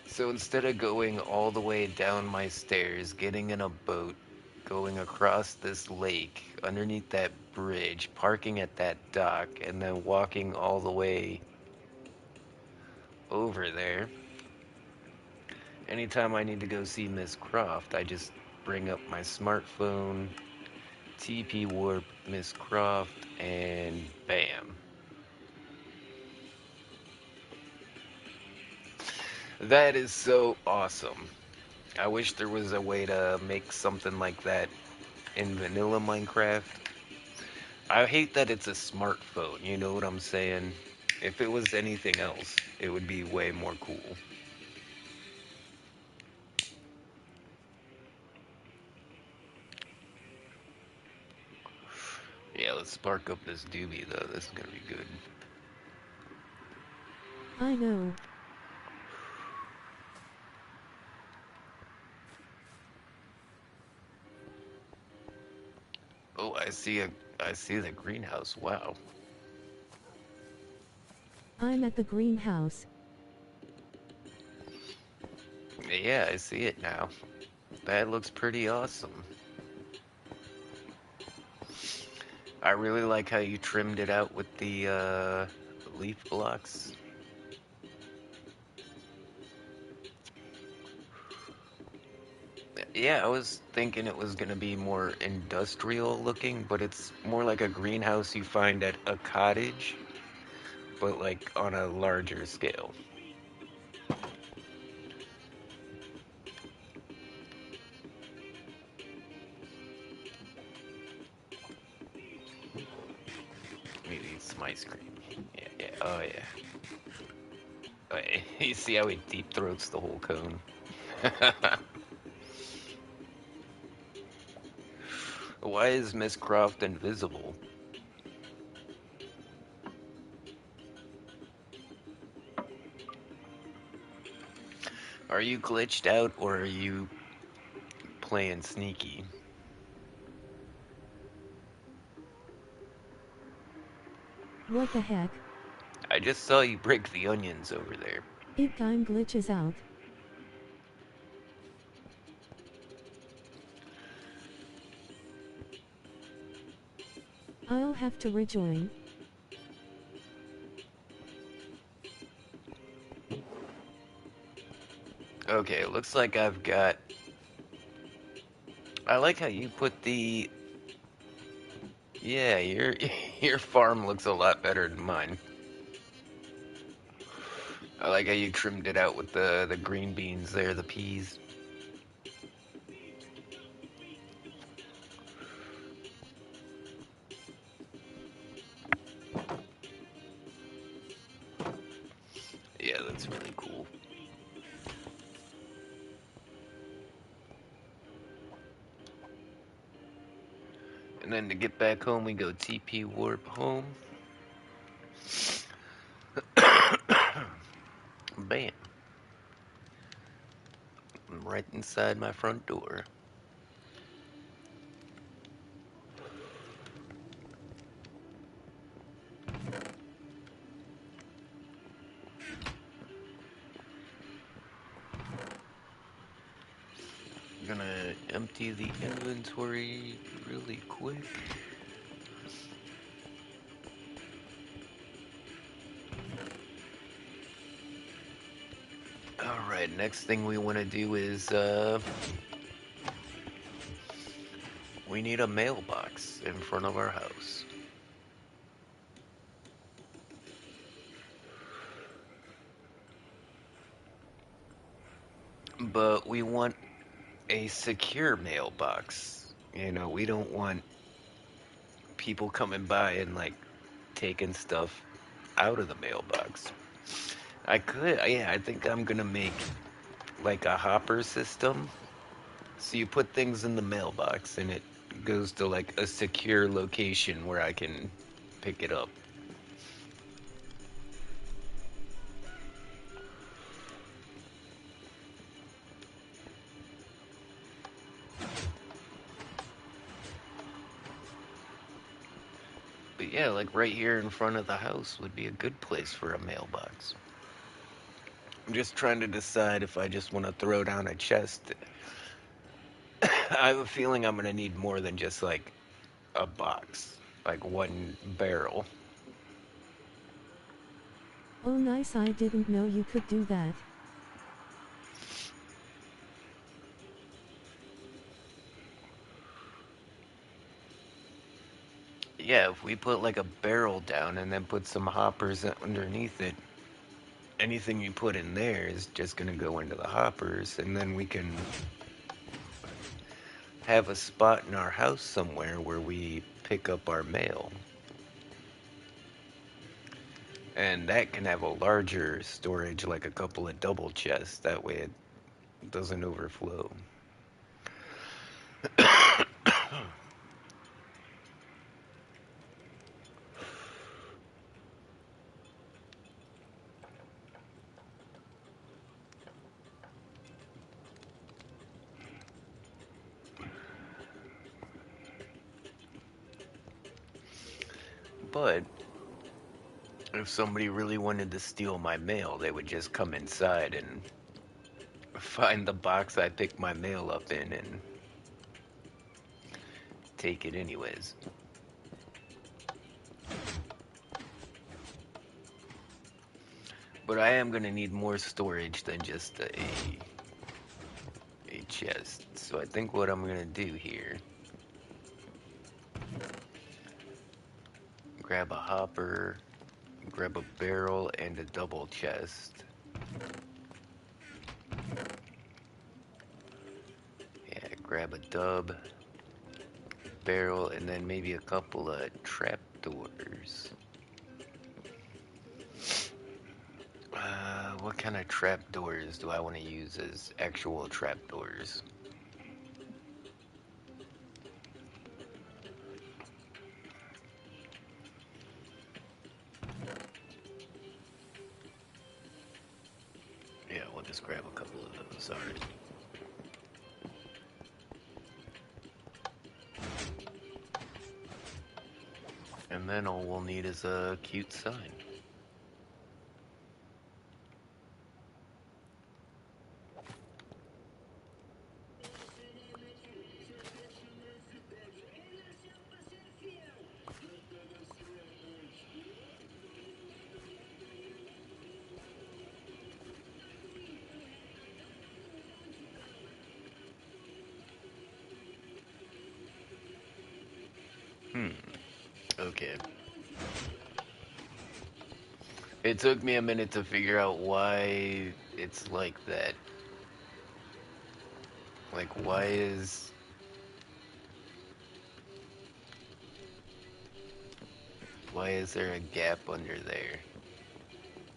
So instead of going all the way down my stairs, getting in a boat, going across this lake, underneath that bridge, parking at that dock, and then walking all the way over there, anytime I need to go see Miss Croft, I just bring up my smartphone, TP warp Miss Croft, and bam. That is so awesome. I wish there was a way to make something like that in vanilla Minecraft. I hate that it's a smartphone, you know what I'm saying? If it was anything else, it would be way more cool. Yeah, let's spark up this doobie though. This is gonna be good. I know. Oh, I see the greenhouse. Wow. I'm at the greenhouse. Yeah, I see it now. That looks pretty awesome. I really like how you trimmed it out with the leaf blocks. Yeah, I was thinking it was gonna be more industrial looking, but it's more like a greenhouse you find at a cottage, but like on a larger scale. Let me eat some ice cream. Yeah, yeah, oh yeah. Oh, yeah. You see how he deep throats the whole cone? Why is Miss Croft invisible? Are you glitched out or are you playing sneaky? What the heck? I just saw you break the onions over there. It time glitches out. I'll have to rejoin. Okay, it looks like I've got. I like how you put the. Yeah, your your farm looks a lot better than mine. I like how you trimmed it out with the green beans there, the peas. Yeah, that's really cool. And then to get back home, we go TP warp home. Bam. I'm right inside my front door. Gonna empty the inventory really quick. Alright, next thing we want to do is, we need a mailbox in front of our house. But we want a secure mailbox. You know, we don't want people coming by and, like, taking stuff out of the mailbox. Yeah, I think I'm gonna make, like, a hopper system. So you put things in the mailbox and it goes to, like, a secure location where I can pick it up. But yeah, like right here in front of the house would be a good place for a mailbox. I'm just trying to decide if I just want to throw down a chest. I have a feeling I'm going to need more than just like a box, like one barrel. Oh nice, I didn't know you could do that. Yeah, if we put like a barrel down and then put some hoppers underneath it, anything you put in there is just going to go into the hoppers, and then we can have a spot in our house somewhere where we pick up our mail. And that can have a larger storage, like a couple of double chests. That way it doesn't overflow. But if somebody really wanted to steal my mail, they would just come inside and find the box I picked my mail up in and take it anyways. But I am going to need more storage than just a chest. So I think what I'm going to do here, grab a hopper, grab a barrel and a double chest. Yeah, grab a dub, barrel, and then maybe a couple of trapdoors. What kind of trapdoors do I want to use as actual trapdoors? Yeah, we'll just grab a couple of those. Alright. And then all we'll need is a cute sign. Hmm. Okay. It took me a minute to figure out why it's like that. Like, why is there a gap under there?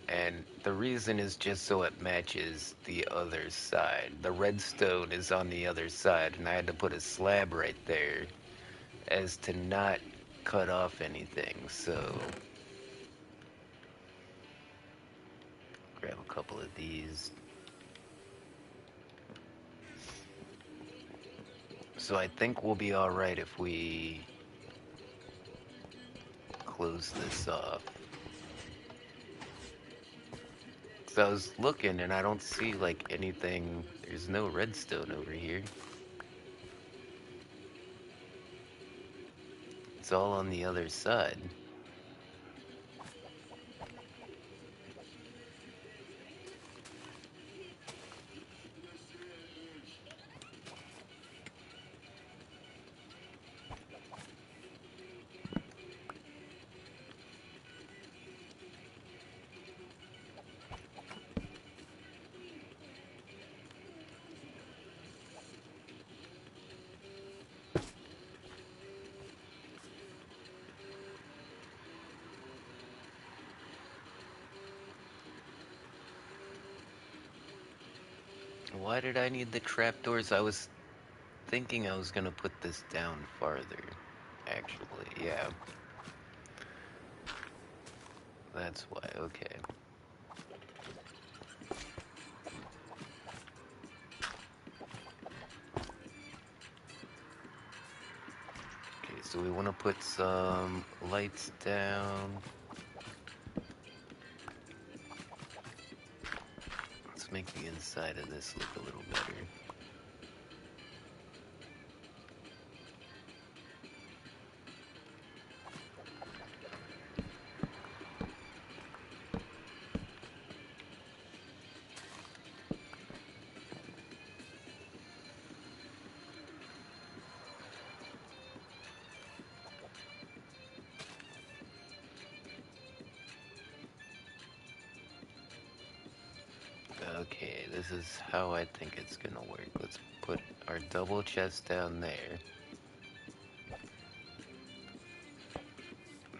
And the reason is just so it matches the other side. The redstone is on the other side, and I had to put a slab right there as to not cut off anything. So grab a couple of these. So I think we'll be alright if we close this off. So I was looking and I don't see like anything. There's no redstone over here. it's all on the other side. Why did I need the trapdoors? I was thinking I was gonna put this down farther. Actually, yeah. That's why, okay. Okay, so we want to put some lights down. Let's make the inside of this look a little better. Okay, this is how I think it's gonna work. Let's put our double chest down there.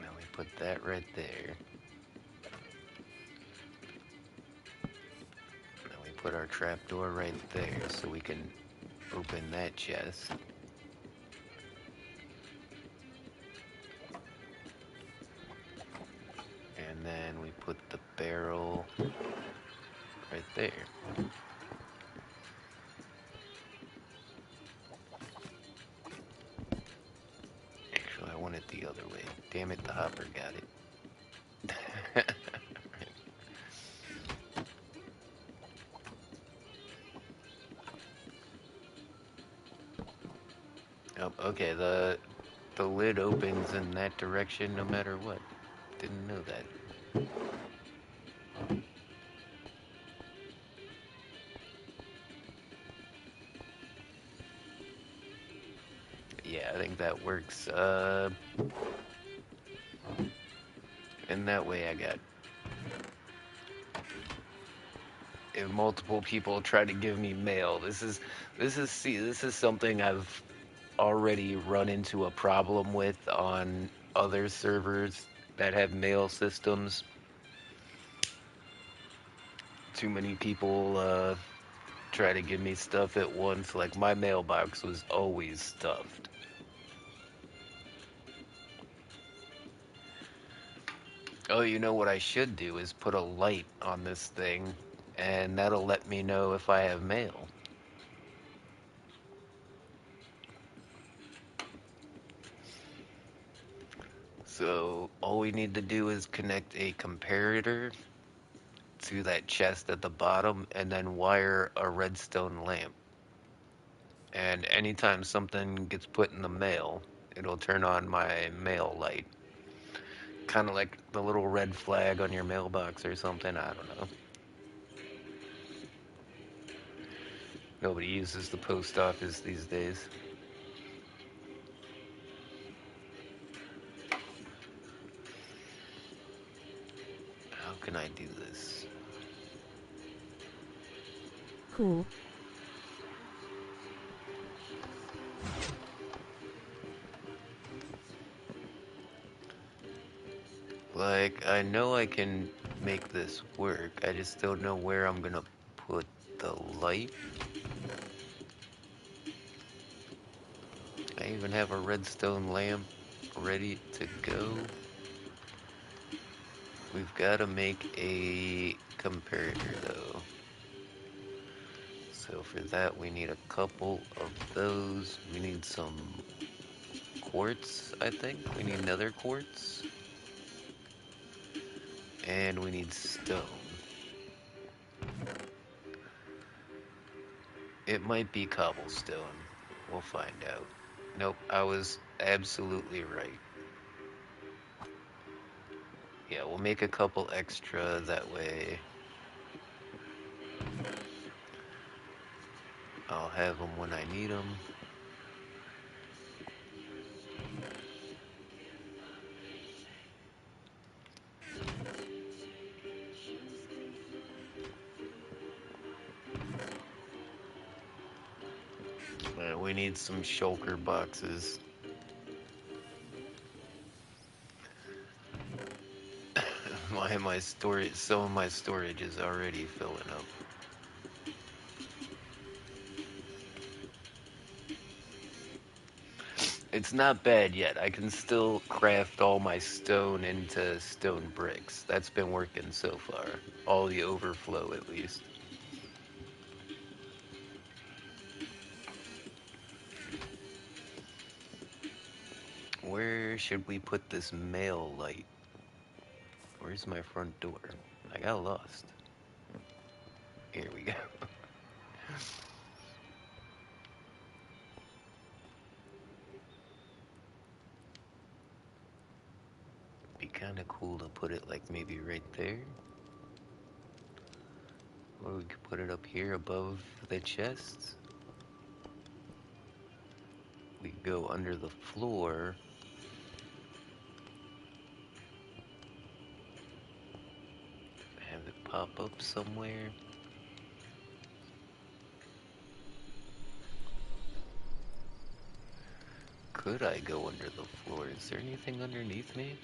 Now we put that right there. Now we put our trapdoor right there so we can open that chest. And then we put the barrel right there. Actually, I want it the other way. Damn it, the hopper got it. Oh, okay, the lid opens in that direction no matter what. Didn't know that. Yeah, I think that works. And that way I got, if multiple people try to give me mail, this is something I've already run into a problem with on other servers that have mail systems. Too many people try to give me stuff at once. Like my mailbox was always stuffed. Oh, you know what I should do is put a light on this thing, and that'll let me know if I have mail. So all we need to do is connect a comparator to that chest at the bottom and then wire a redstone lamp. And anytime something gets put in the mail, it'll turn on my mail light. Kind of like the little red flag on your mailbox or something, I don't know. Nobody uses the post office these days. How can I do this? Cool. Like, I know I can make this work. I just don't know where I'm gonna put the light. I even have a redstone lamp ready to go. We've got to make a comparator though. So for that we need a couple of those. We need some quartz, I think. We need nether quartz. And we need stone. It might be cobblestone. We'll find out. Nope, I was absolutely right. Yeah, we'll make a couple extra that way. I'll have them when I need them. We need some shulker boxes. My storage, some of my storage is already filling up. It's not bad yet. I can still craft all my stone into stone bricks. That's been working so far. All the overflow, at least. Where should we put this mail light? Where's my front door? I got lost. Here we go. Be kind of cool to put it like maybe right there. Or we could put it up here above the chests. We could go under the floor. Have it pop up somewhere. Could I go under the floor? Is there anything underneath me?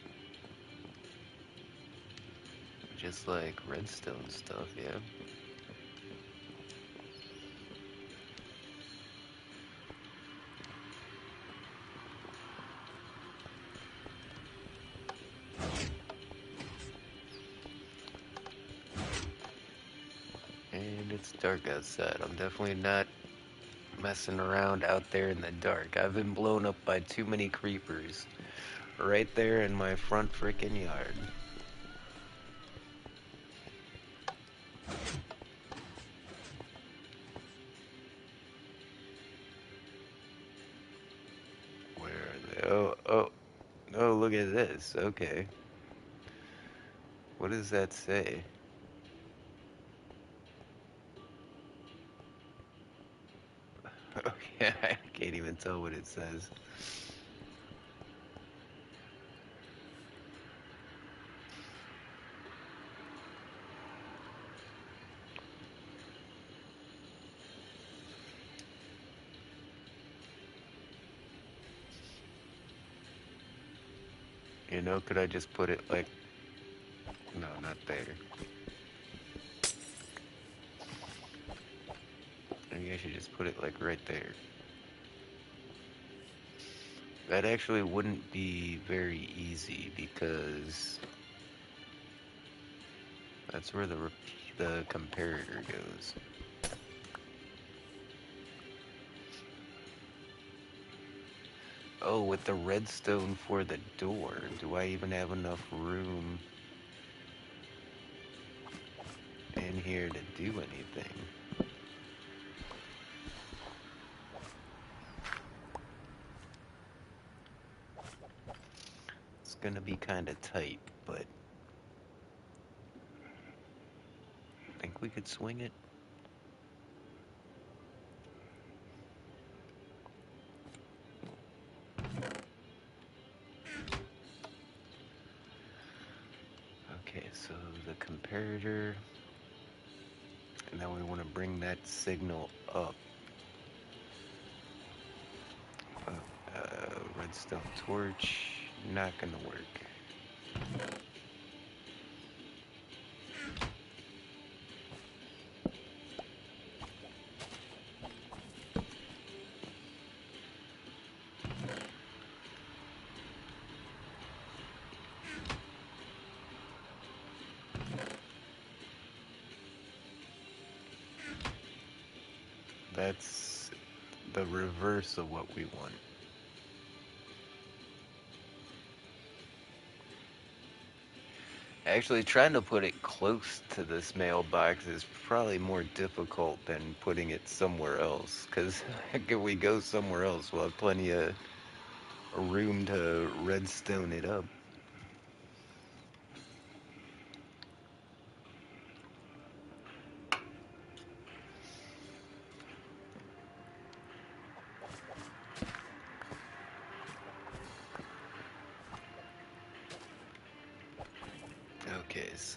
Just like redstone stuff, yeah. And it's dark outside. I'm definitely not messing around out there in the dark. I've been blown up by too many creepers. Right there in my front frickin' yard. Where are they? Oh, look at this. Okay. What does that say? Okay, I can't even tell what it says. You know, could I just put it like... No, not there. Maybe I should just put it like right there. That actually wouldn't be very easy because that's where the comparator goes. Oh, with the redstone for the door, do I even have enough room in here to do anything? It's gonna be kind of tight, but I think we could swing it. Okay, so the comparator, and then we want to bring that signal up. Uh, Redstone torch, not gonna work. That's the reverse of what we want. Actually, trying to put it close to this mailbox is probably more difficult than putting it somewhere else, because if we go somewhere else, we'll have plenty of room to redstone it up.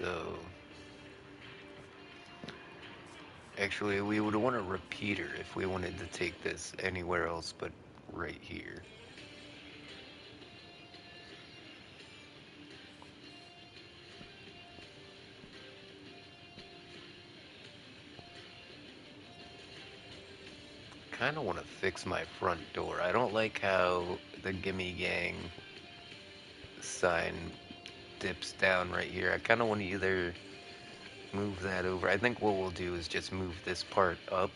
So, actually, we would want a repeater if we wanted to take this anywhere else but right here. Kind of want to fix my front door. I don't like how the Gimme Gang sign dips down right here. I kind of want to either move that over. I think what we'll do is just move this part up.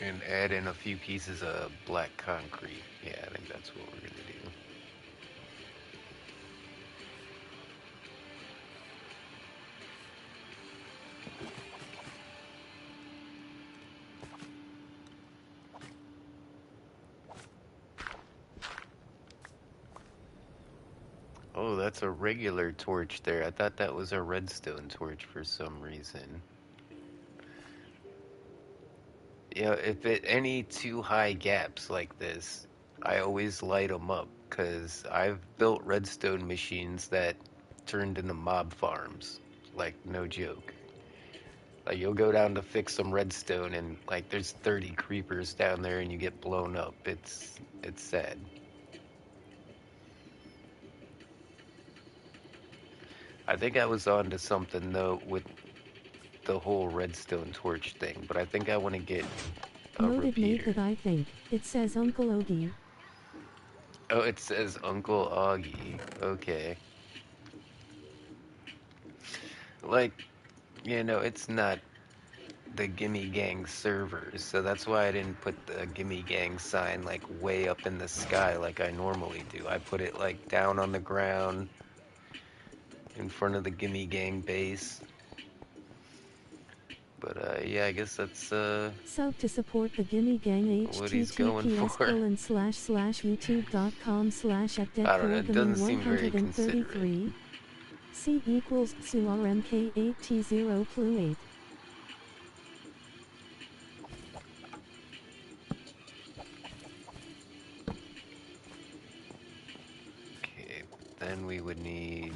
And add in a few pieces of black concrete. Yeah, I think that's what we're gonna do. Oh, that's a regular torch there. I thought that was a redstone torch for some reason. Yeah, if it any too high gaps like this, I always light them up because I've built redstone machines that turned into mob farms. Like, no joke. Like, you'll go down to fix some redstone and like there's 30 creepers down there and you get blown up. It's sad. I think I was on to something though with the whole redstone torch thing, but I think I want to get a Noted mate repeater. that I think. It says Uncle Ogie. Oh, it says Uncle Augie. Okay. Like, it's not the Gimme Gang servers, so that's why I didn't put the Gimme Gang sign like way up in the sky like I normally do. I put it like down on the ground in front of the Gimme Gang base. But yeah, I guess that's Sub to support the Gimme Gang what he's going for. https://youtube.com/at I don't know, it doesn't seem very considerate. 133. C equals SURMK8T0 Plu 8. Okay, then we would need.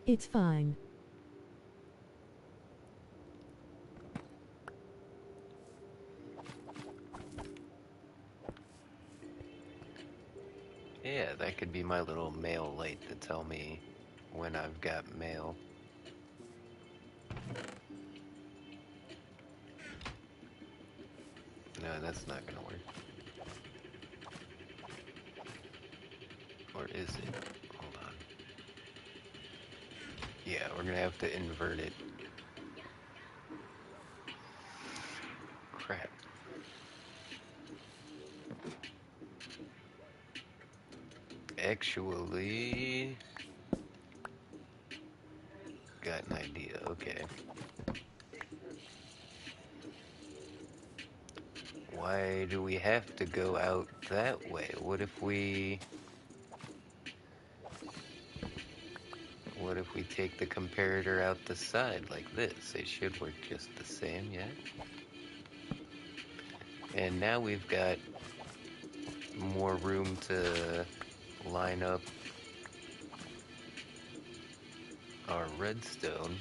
It's fine. Yeah, that could be my little mail light to tell me when I've got mail. No, that's not gonna work. Or is it? Hold on. Yeah, we're gonna have to invert it. Crap. Actually, got an idea. Okay. Why do we have to go out that way? What if we take the comparator out the side like this? It should work just the same, yeah? And now we've got more room to line up our redstone.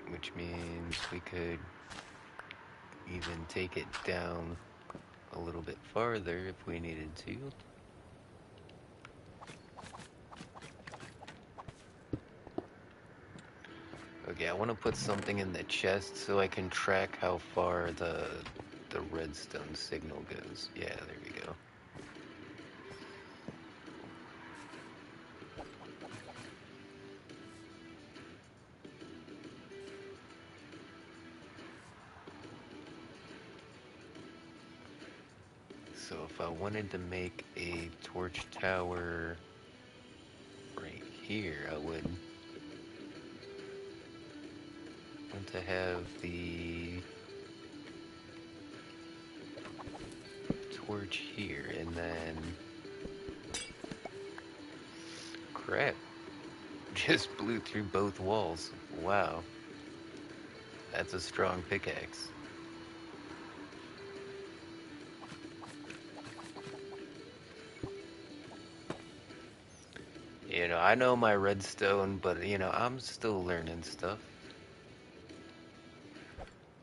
Which means we could even take it down a little bit farther if we needed to. Okay, I want to put something in the chest so I can track how far the redstone signal goes. Yeah, there we go. So if I wanted to make a torch tower right here, I would want to have the torch here, and then crap. Just blew through both walls. Wow, that's a strong pickaxe. I know my redstone, but I'm still learning stuff.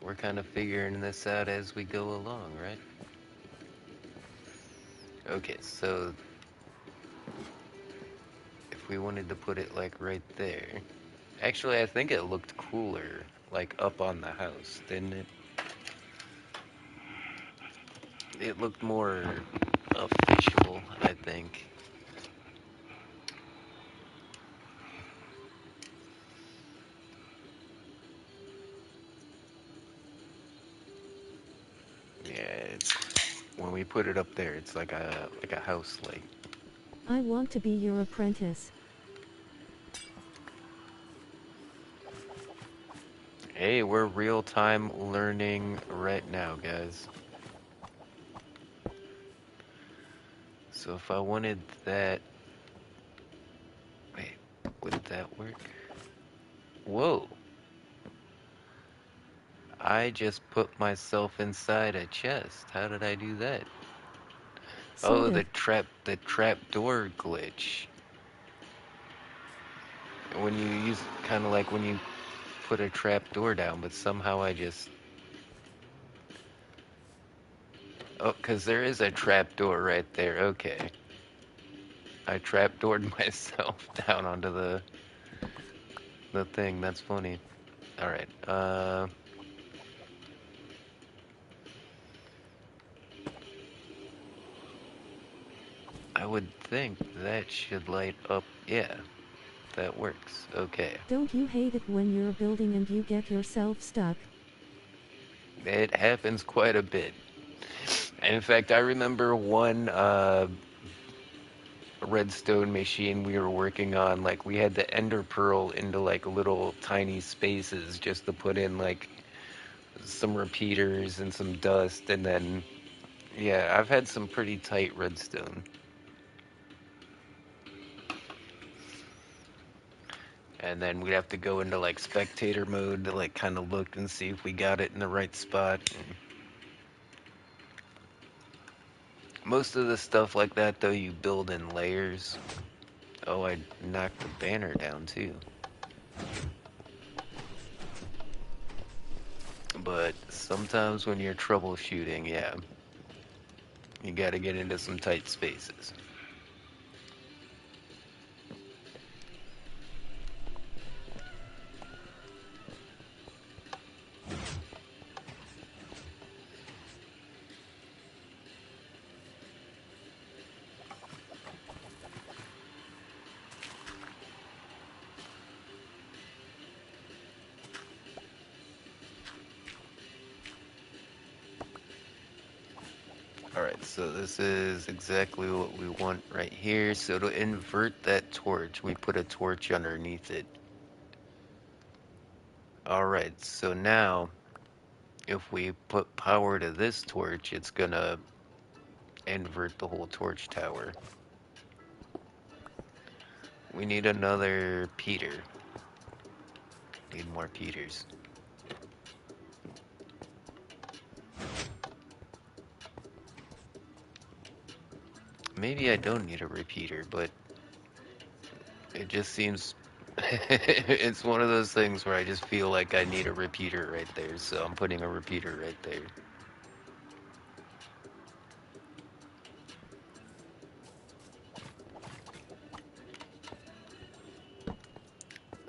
We're kind of figuring this out as we go along, right? Okay, so if we wanted to put it like right there. Actually, I think it looked cooler, like up on the house, didn't it? It looked more official, I think. Yeah, when we put it up there, it's like a house light. I want to be your apprentice. Hey, we're real time learning right now, guys. So if I wanted that, wait, would that work? Whoa! I just put myself inside a chest. How did I do that? Sort Oh, of. the trap door glitch. When you use kind of like when you put a trap door down, but somehow I just oh, 'cause there is a trap door right there. Okay, I trapdoored myself down onto the thing. That's funny. All right. I would think that should light up. Yeah, that works. Okay. Don't you hate it when you're building and you get yourself stuck? It happens quite a bit. In fact, I remember one redstone machine we were working on, like we had to ender pearl into like little tiny spaces just to put in like some repeaters and some dust, and then yeah, I've had some pretty tight redstone. And then we'd have to go into like spectator mode to like kind of look and see if we got it in the right spot. And most of the stuff like that though, you build in layers. Oh, I knocked the banner down too. But sometimes when you're troubleshooting, yeah, you got to get into some tight spaces. Alright, so this is exactly what we want right here. So to invert that torch, we put a torch underneath it. Alright, so now if we put power to this torch, it's gonna invert the whole torch tower. We need another Peter. Need more Peters. Maybe I don't need a repeater, but it just seems it's one of those things where I just feel like I need a repeater right there, so I'm putting a repeater right there.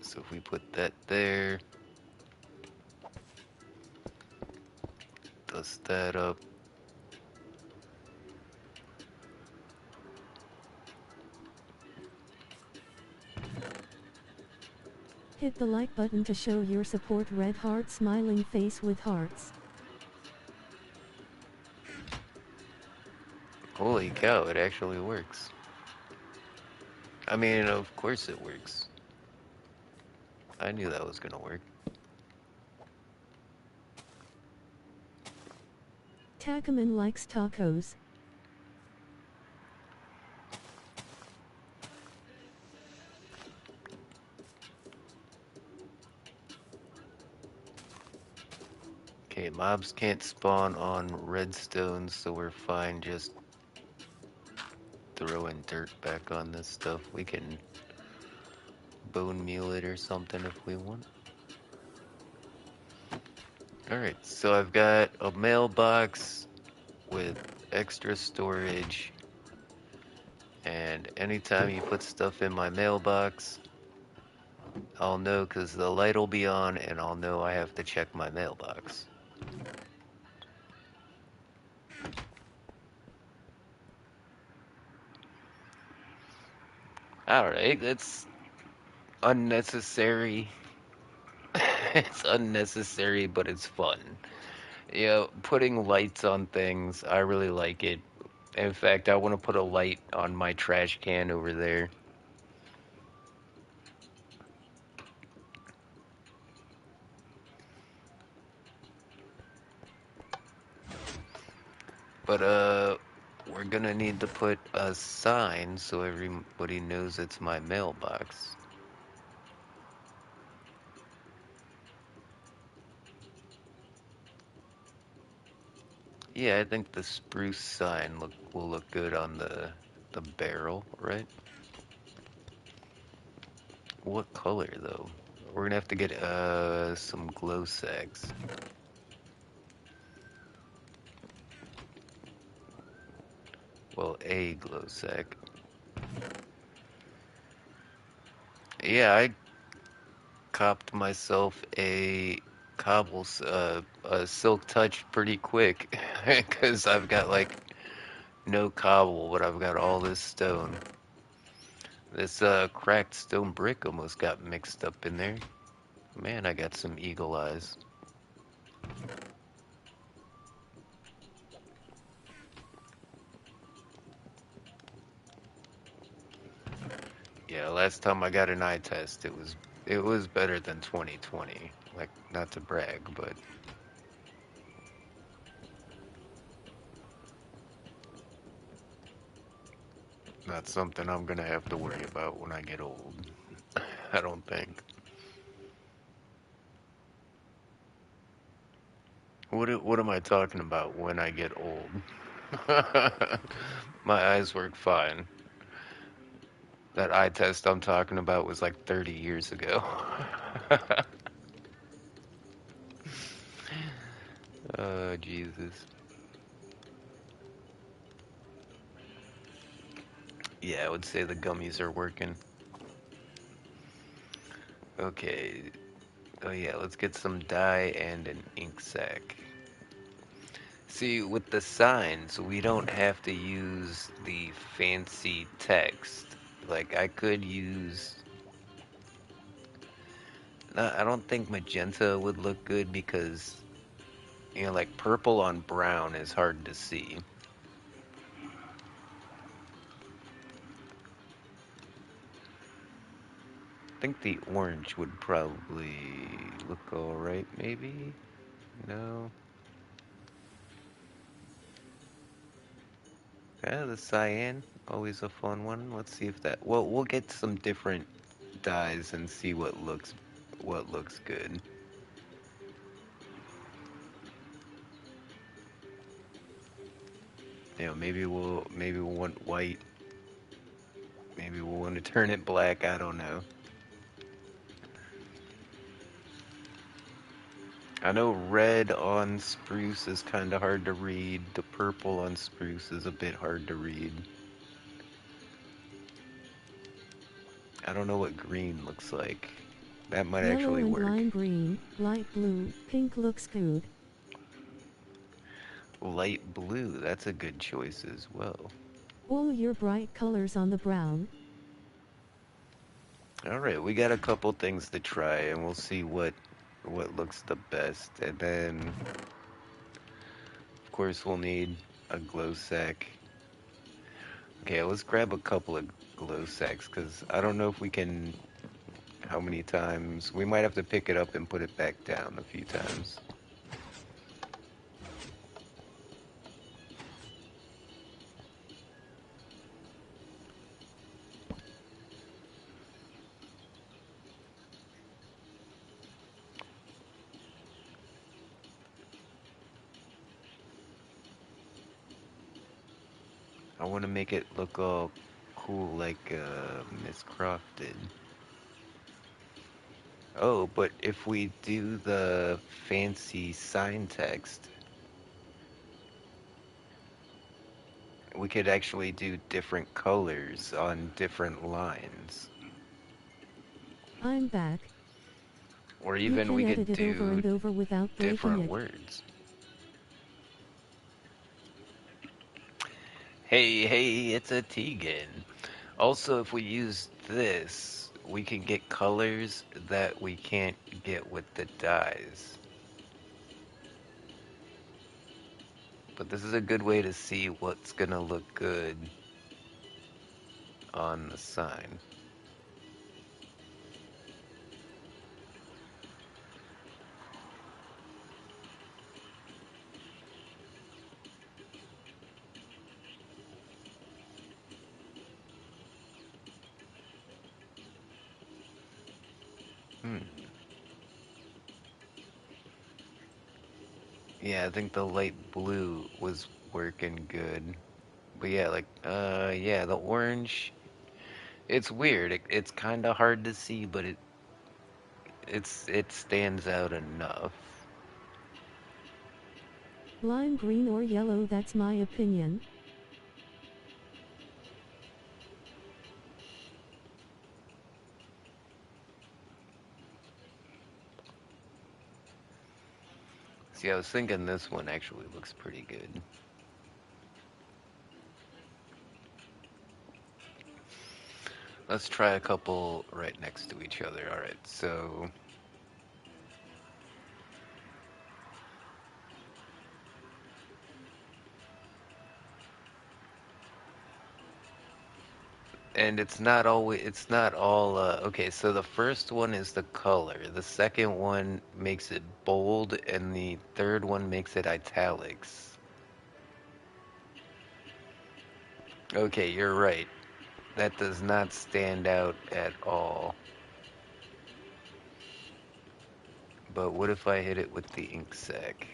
So if we put that there, dust that up. Hit the like button to show your support. Red heart smiling face with hearts. Holy cow, it actually works. I mean, of course it works. I knew that was gonna work. Takaman likes tacos. Mobs can't spawn on redstone, so we're fine just throwing dirt back on this stuff. We can bone meal it or something if we want. Alright, so I've got a mailbox with extra storage, and anytime you put stuff in my mailbox, I'll know because the light will be on and I'll know I have to check my mailbox. Alright, that's unnecessary. It's unnecessary, but it's fun. Yeah, putting lights on things, I really like it. In fact, I want to put a light on my trash can over there. But, we're gonna need to put a sign so everybody knows it's my mailbox. Yeah, I think the spruce sign will look good on the barrel, right? What color though? We're gonna have to get some glow sacks. Well, a glow sack. Yeah, I copped myself a silk touch pretty quick because I've got like no cobble, but I've got all this stone. This cracked stone brick almost got mixed up in there. Man, I got some eagle eyes. Yeah, last time I got an eye test, it was better than 2020. Like, not to brag, but not something I'm gonna have to worry about when I get old. I don't think. What am I talking about when I get old? My eyes work fine. That eye test I'm talking about was like 30 years ago. Oh, Jesus. Yeah, I would say the gummies are working. Okay. Oh yeah, let's get some dye and an ink sac. See, with the signs, we don't have to use the fancy text. Like, I could use... I don't think magenta would look good because, like purple on brown is hard to see. I think the orange would probably look alright, maybe? No? Yeah, the cyan, always a fun one. Let's see if that... Well, we'll get some different dyes and see what looks good. Maybe we'll want white. Maybe we'll want to turn it black. I don't know. I know red on spruce is kind of hard to read. The purple on spruce is a bit hard to read. I don't know what green looks like. That might Yellow actually and work. lime green, light blue, pink looks good. Light blue, that's a good choice as well. All your bright colors on the brown. Alright, we got a couple things to try and we'll see what looks the best. And then of course we'll need a glow sack. Okay, let's grab a couple of glow sacks because I don't know if we can how many times. We might have to pick it up and put it back down a few times. I want to make it look all cool like Miss Croft did. Oh, but if we do the fancy sign text, we could actually do different colors on different lines. I'm back. Or You even can we could edit it over do and over without breaking different it. words. Hey, hey, it's a Tegan. Also, if we use this, we can get colors that we can't get with the dyes. But this is a good way to see what's gonna look good on the sign. Hmm. Yeah, I think the light blue was working good. But yeah, like, yeah, the orange, it's weird. It's kind of hard to see, but it stands out enough. Lime green or yellow, that's my opinion. See, I was thinking this one actually looks pretty good. Let's try a couple right next to each other. All right, so, and it's not all, okay, so the first one is the color. The second one makes it bold, and the third one makes it italics. Okay, you're right. That does not stand out at all. But what if I hit it with the ink sac?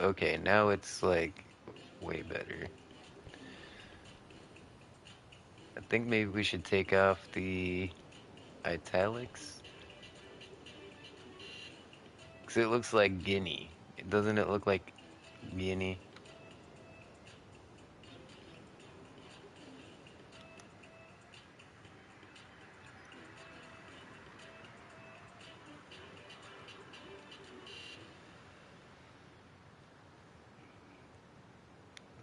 Okay, now it's like way better. I think maybe we should take off the italics. Because it looks like Guinea. Doesn't it look like Guinea?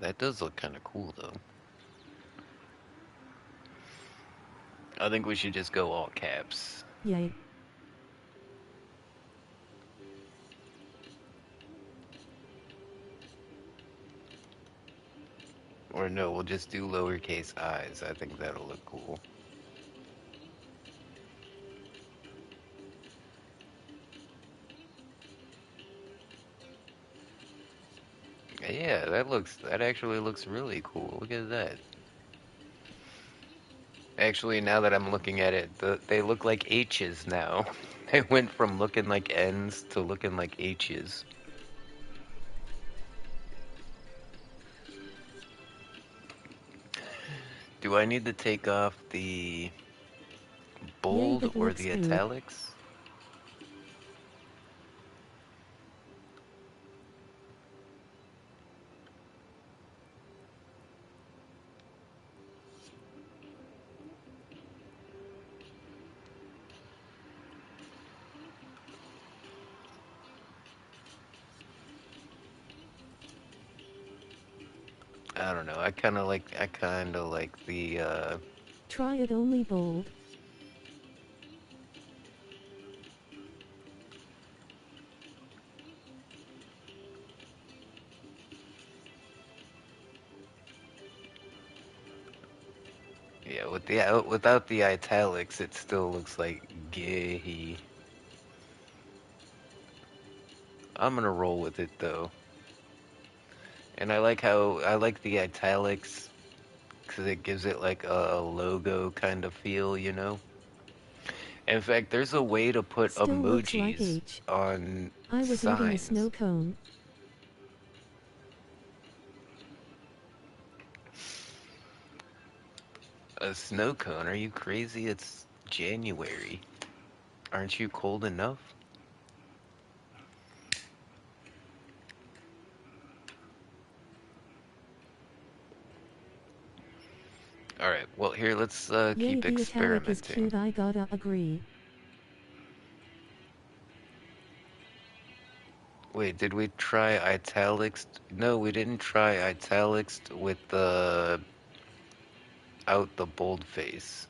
That does look kind of cool, though. I think we should just go all caps. Yay. Or no, we'll just do lowercase i's. I think that'll look cool. Yeah, that actually looks really cool. Look at that. Actually, now that I'm looking at it, they look like H's now. They went from looking like N's to looking like H's. Do I need to take off the Yay, bold that or looks the good. italics? I don't know. I kind of like the Try it only bold. yeah, without the italics, it still looks like gay. I'm gonna roll with it though. And I like the italics because it gives it like a logo kind of feel, you know? In fact, there's a way to put Still looks like emojis H. on I was eating a signs. snow cone. A snow cone? Are you crazy? It's January. Aren't you cold enough? Alright, well, here, let's Yay, keep the italic is experimenting. cute, I gotta agree. Wait, did we try italics? No, we didn't try italics with the out the boldface.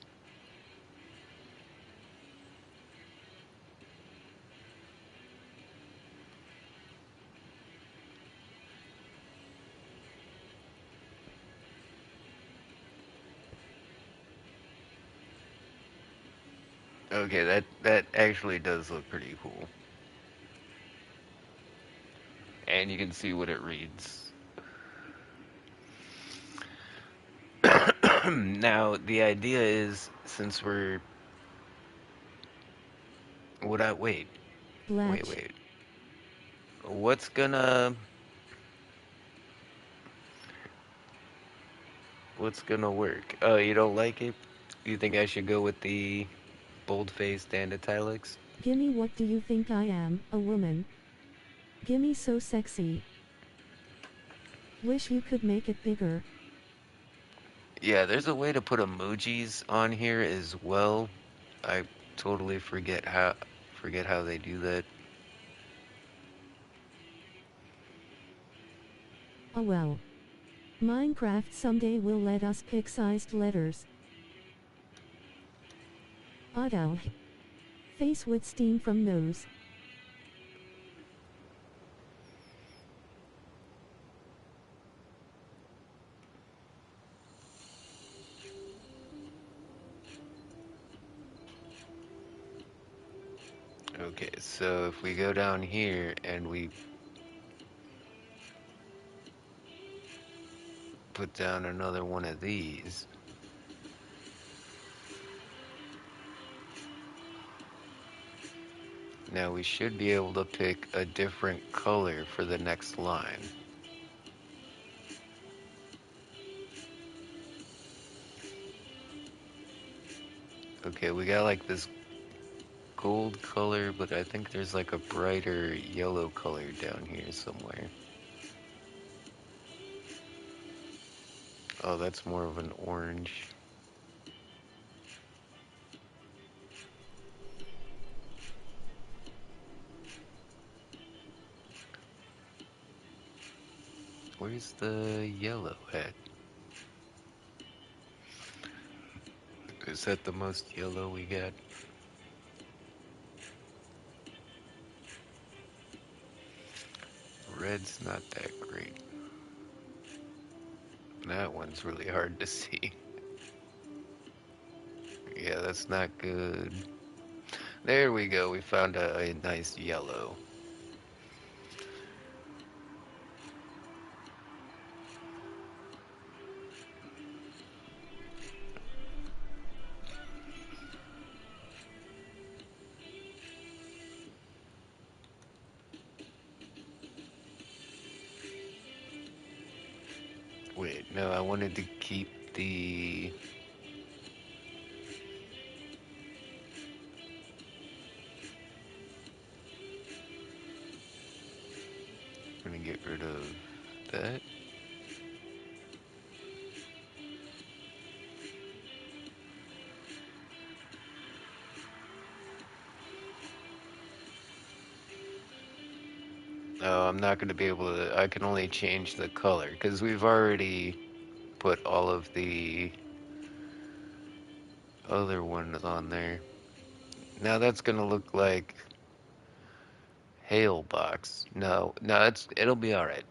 Okay, that actually does look pretty cool. And you can see what it reads. Now, the idea is, since we're... Would I... Wait, Blatch. wait. What's gonna... What's gonna work? Oh, you don't like it? You think I should go with the bold-faced and italics? Gimme, what do you think I am, a woman? Gimme, so sexy. Wish you could make it bigger. Yeah, there's a way to put emojis on here as well. I totally forget how they do that. Oh well. Minecraft someday will let us pick sized letters. Otto. Face with steam from nose. Okay, so if we go down here and we put down another one of these, now we should be able to pick a different color for the next line. Okay, we got like this gold color, but I think there's like a brighter yellow color down here somewhere. Oh, that's more of an orange. Where's the yellow at? Is that the most yellow we got? Red's not that great. That one's really hard to see. Yeah, that's not good. There we go, we found a nice yellow. Wait, no, I wanted to keep the... I'm gonna get rid of that. Oh, I'm not gonna be able to... I can only change the color, because we've already put all of the other ones on there. Now that's gonna look like Hail Box. No, no, it'll be alright.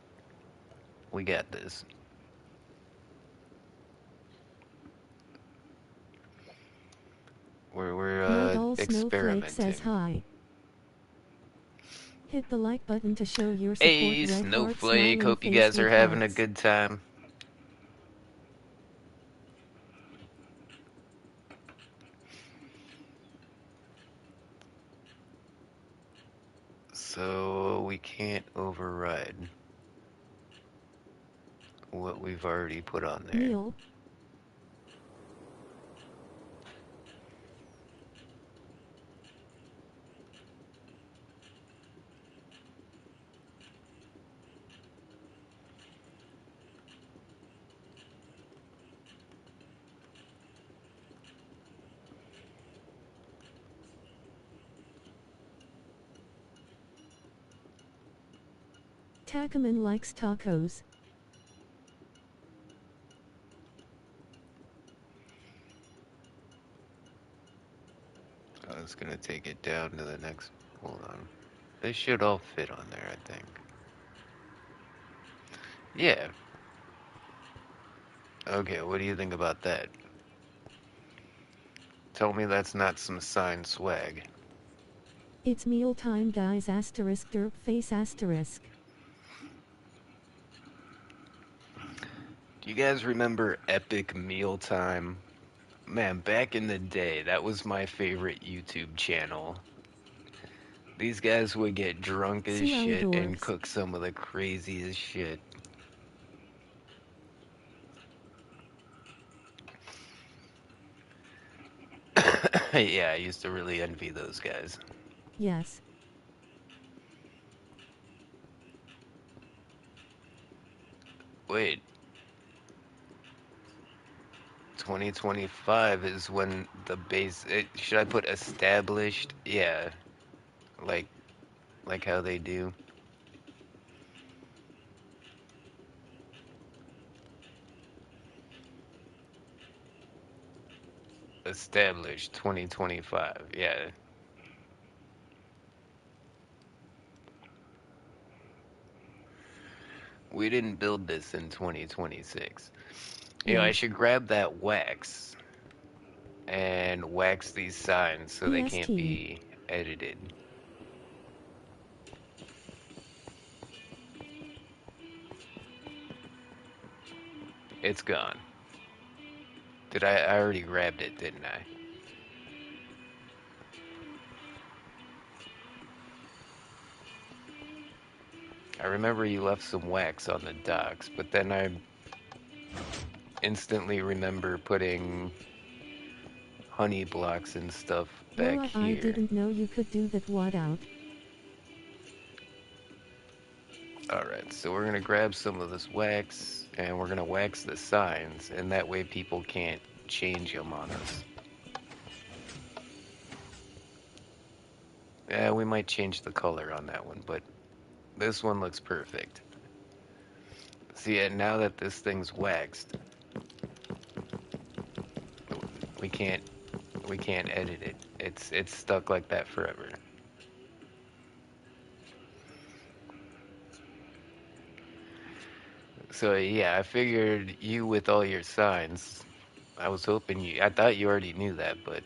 We got this. We're Not all snowflake says experimenting. hi. Hit the like button to show your support. Hey, Red heart Snowflake. smiling Hope you face guys are with having a hearts. good time. So we can't override what we've already put on there. Neil. Tacaman likes tacos. I was gonna take it down to the next. Hold on. They should all fit on there, I think. Yeah. Okay, what do you think about that? Tell me that's not some signed swag. It's mealtime guys asterisk derp face asterisk. Do you guys remember Epic Mealtime? Man, back in the day, that was my favorite YouTube channel. These guys would get drunk as Sue shit and Aldorfs. cook some of the craziest shit. Yeah, I used to really envy those guys. Yes. Wait, 2025 is when the base. Should I put established? Yeah, like like how they do. Established 2025. Yeah, we didn't build this in 2026. You know, I Yes. should grab that wax and wax these signs so they can't EST. be edited. It's gone. Did I already grabbed it, didn't I? I remember you left some wax on the docks, but then I instantly remember putting honey blocks and stuff back Well, I here. didn't know you could do that. What out? Alright, so we're gonna grab some of this wax and we're gonna wax the signs, and that way people can't change them on us. Yeah, we might change the color on that one, but this one looks perfect. See, and now that this thing's waxed, we can't we can't edit it. It's stuck like that forever. So yeah, I figured you with all your signs. I thought you already knew that, but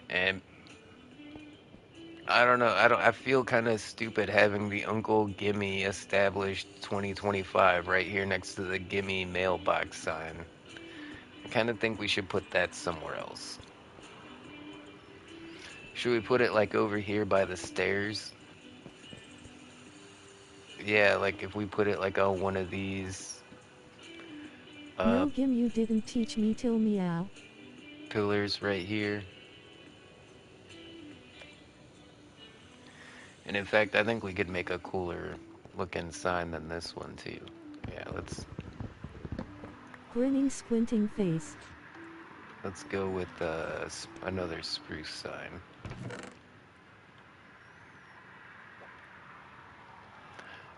and I don't know. I feel kind of stupid having the Uncle Gimme established 2025 right here next to the Gimme mailbox sign. I kind of think we should put that somewhere else. Should we put it like over here by the stairs? Yeah, like if we put it like on one of these uh No, Gim, you didn't teach me till meow. pillars right here. And in fact, I think we could make a cooler looking sign than this one too. Yeah, Grinning, squinting face. let's go with another spruce sign.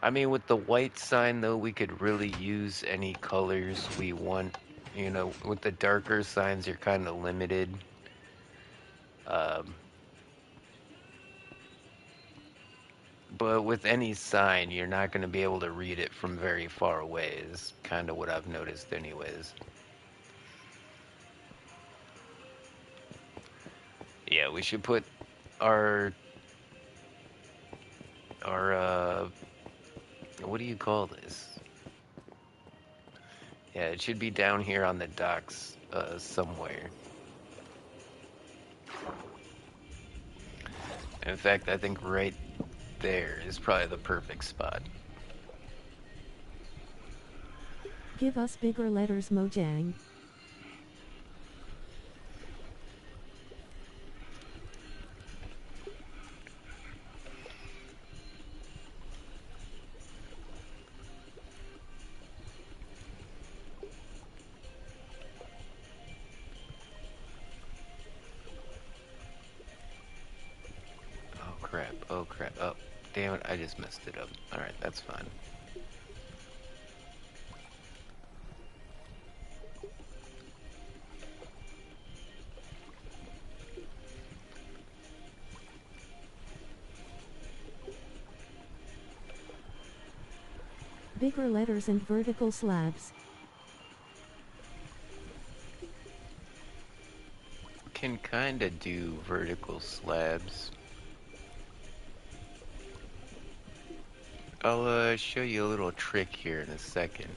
I mean, with the white sign though, we could really use any colors we want. You know, with the darker signs, you're kind of limited. Um, but with any sign, you're not going to be able to read it from very far away. Is kind of what I've noticed, anyways. Yeah, we should put our our what do you call this? Yeah, it should be down here on the docks somewhere. In fact, I think right there is probably the perfect spot. Give us bigger letters, Mojang. Oh crap. Damn it, I just messed it up. Alright, that's fine. Bigger letters and vertical slabs. Can kinda do vertical slabs. I'll show you a little trick here in a second.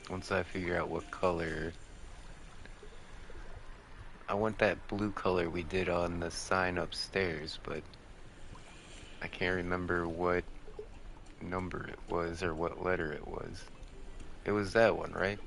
Once I figure out what color. I want that blue color we did on the sign upstairs, but I can't remember what number it was or what letter it was. It was that one, right?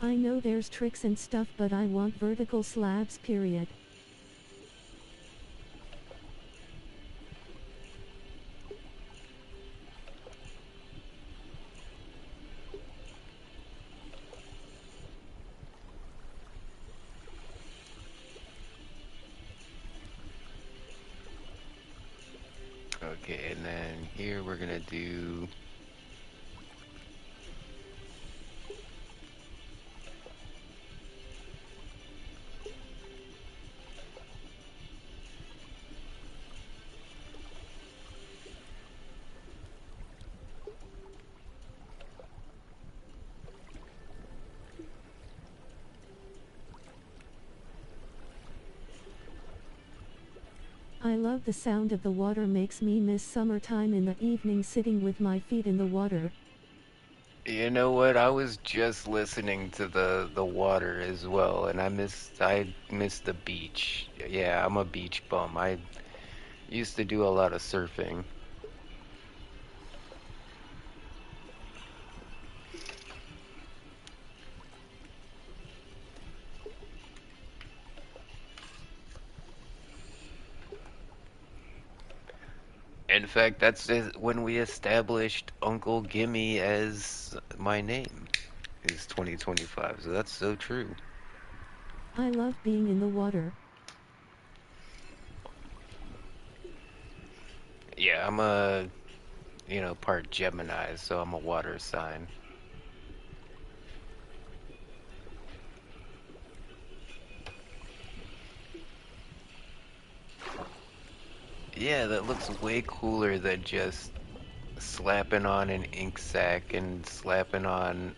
I know there's tricks and stuff, but I want vertical slabs, period. Okay, and then here we're gonna do. I love the sound of the water, makes me miss summertime in the evening sitting with my feet in the water. You know what? I was just listening to the water as well, and I missed the beach. Yeah, I'm a beach bum. I used to do a lot of surfing. In fact, when we established Uncle Gimme as my name is 2025. So that's so true. I love being in the water. Yeah, I'm a, part Gemini, so I'm a water sign. Yeah, that looks way cooler than just slapping on an ink sac and slapping on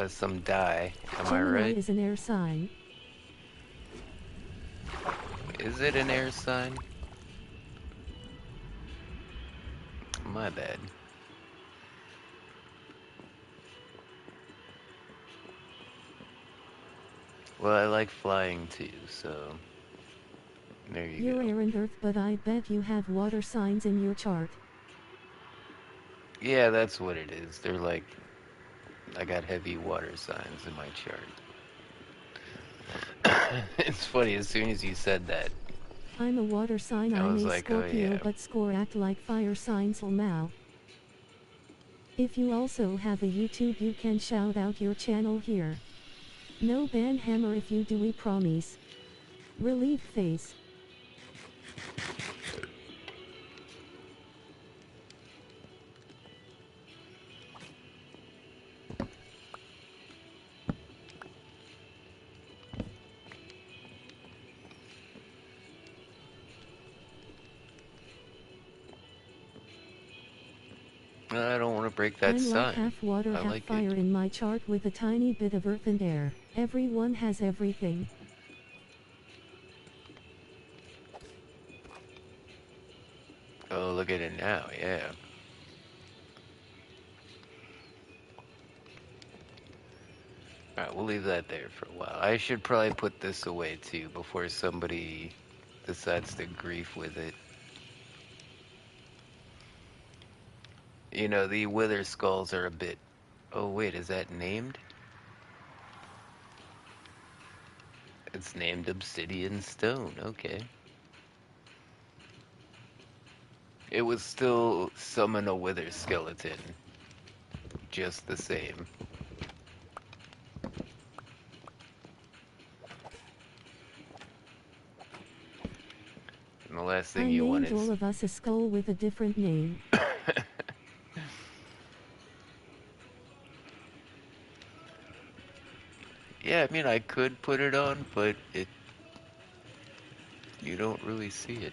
some dye. Am I Gemini right? is an air sign. Is it an air sign? My bad. Well, I like flying too, so there you You're go. air and earth, but I bet you have water signs in your chart. Yeah, that's what it is. They're like, I got heavy water signs in my chart. It's funny, as soon as you said that, I'm a water sign, I I'm was a like, oh Scorpio, yeah. but score act like fire signs lmao. If you also have a YouTube, you can shout out your channel here. No ban hammer if you do, we promise. Relieved face. I don't want to break that I'm like sign. half water, I half like it. fire in my chart with a tiny bit of earth and air. Everyone has everything. Oh, look at it now, yeah. Alright, we'll leave that there for a while. I should probably put this away too before somebody decides to grief with it. The wither skulls are a bit. Oh, wait, is that named? It's named Obsidian Stone. Okay. It was still summon a wither skeleton, just the same. And the last thing I you want named is. all of us a skull with a different name. Yeah, I mean, I could put it on, but you don't really see it.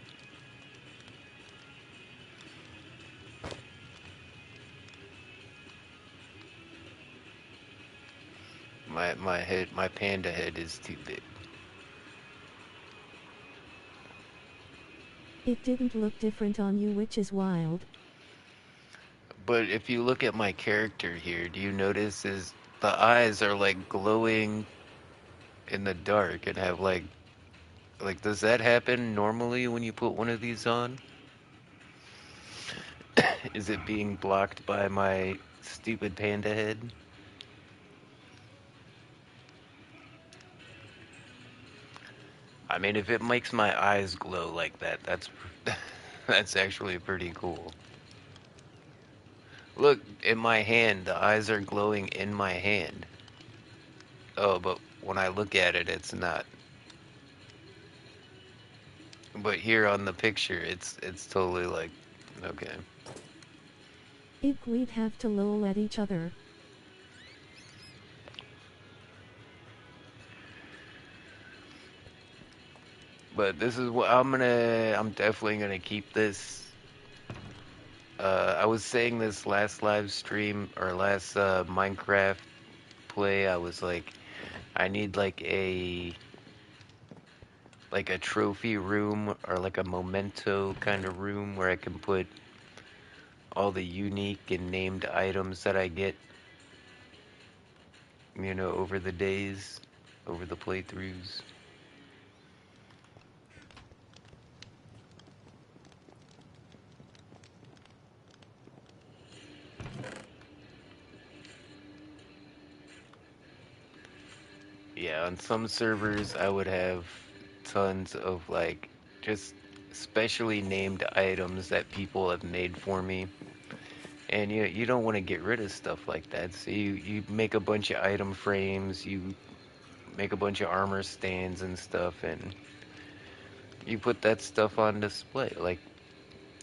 My panda head is too big. It didn't look different on you, which is wild. But if you look at my character here, do you notice is the eyes are like glowing in the dark and have like does that happen normally when you put one of these on? Is it being blocked by my stupid panda head? I mean, if it makes my eyes glow like that, that's that's actually pretty cool. Look, in my hand, the eyes are glowing in my hand. Oh, but when I look at it, it's not. But here on the picture, it's totally like, okay. If we'd have to lol at each other. But this is what I'm definitely gonna keep this. I was saying this last live stream or last Minecraft play. I was like, I need like a trophy room or like a memento kind of room where I can put all the unique and named items that I get, over the days, over the playthroughs. Yeah, on some servers I would have tons of like just specially named items that people have made for me. And you don't want to get rid of stuff like that. So you make a bunch of item frames, you make a bunch of armor stands and stuff, and you put that stuff on display. Like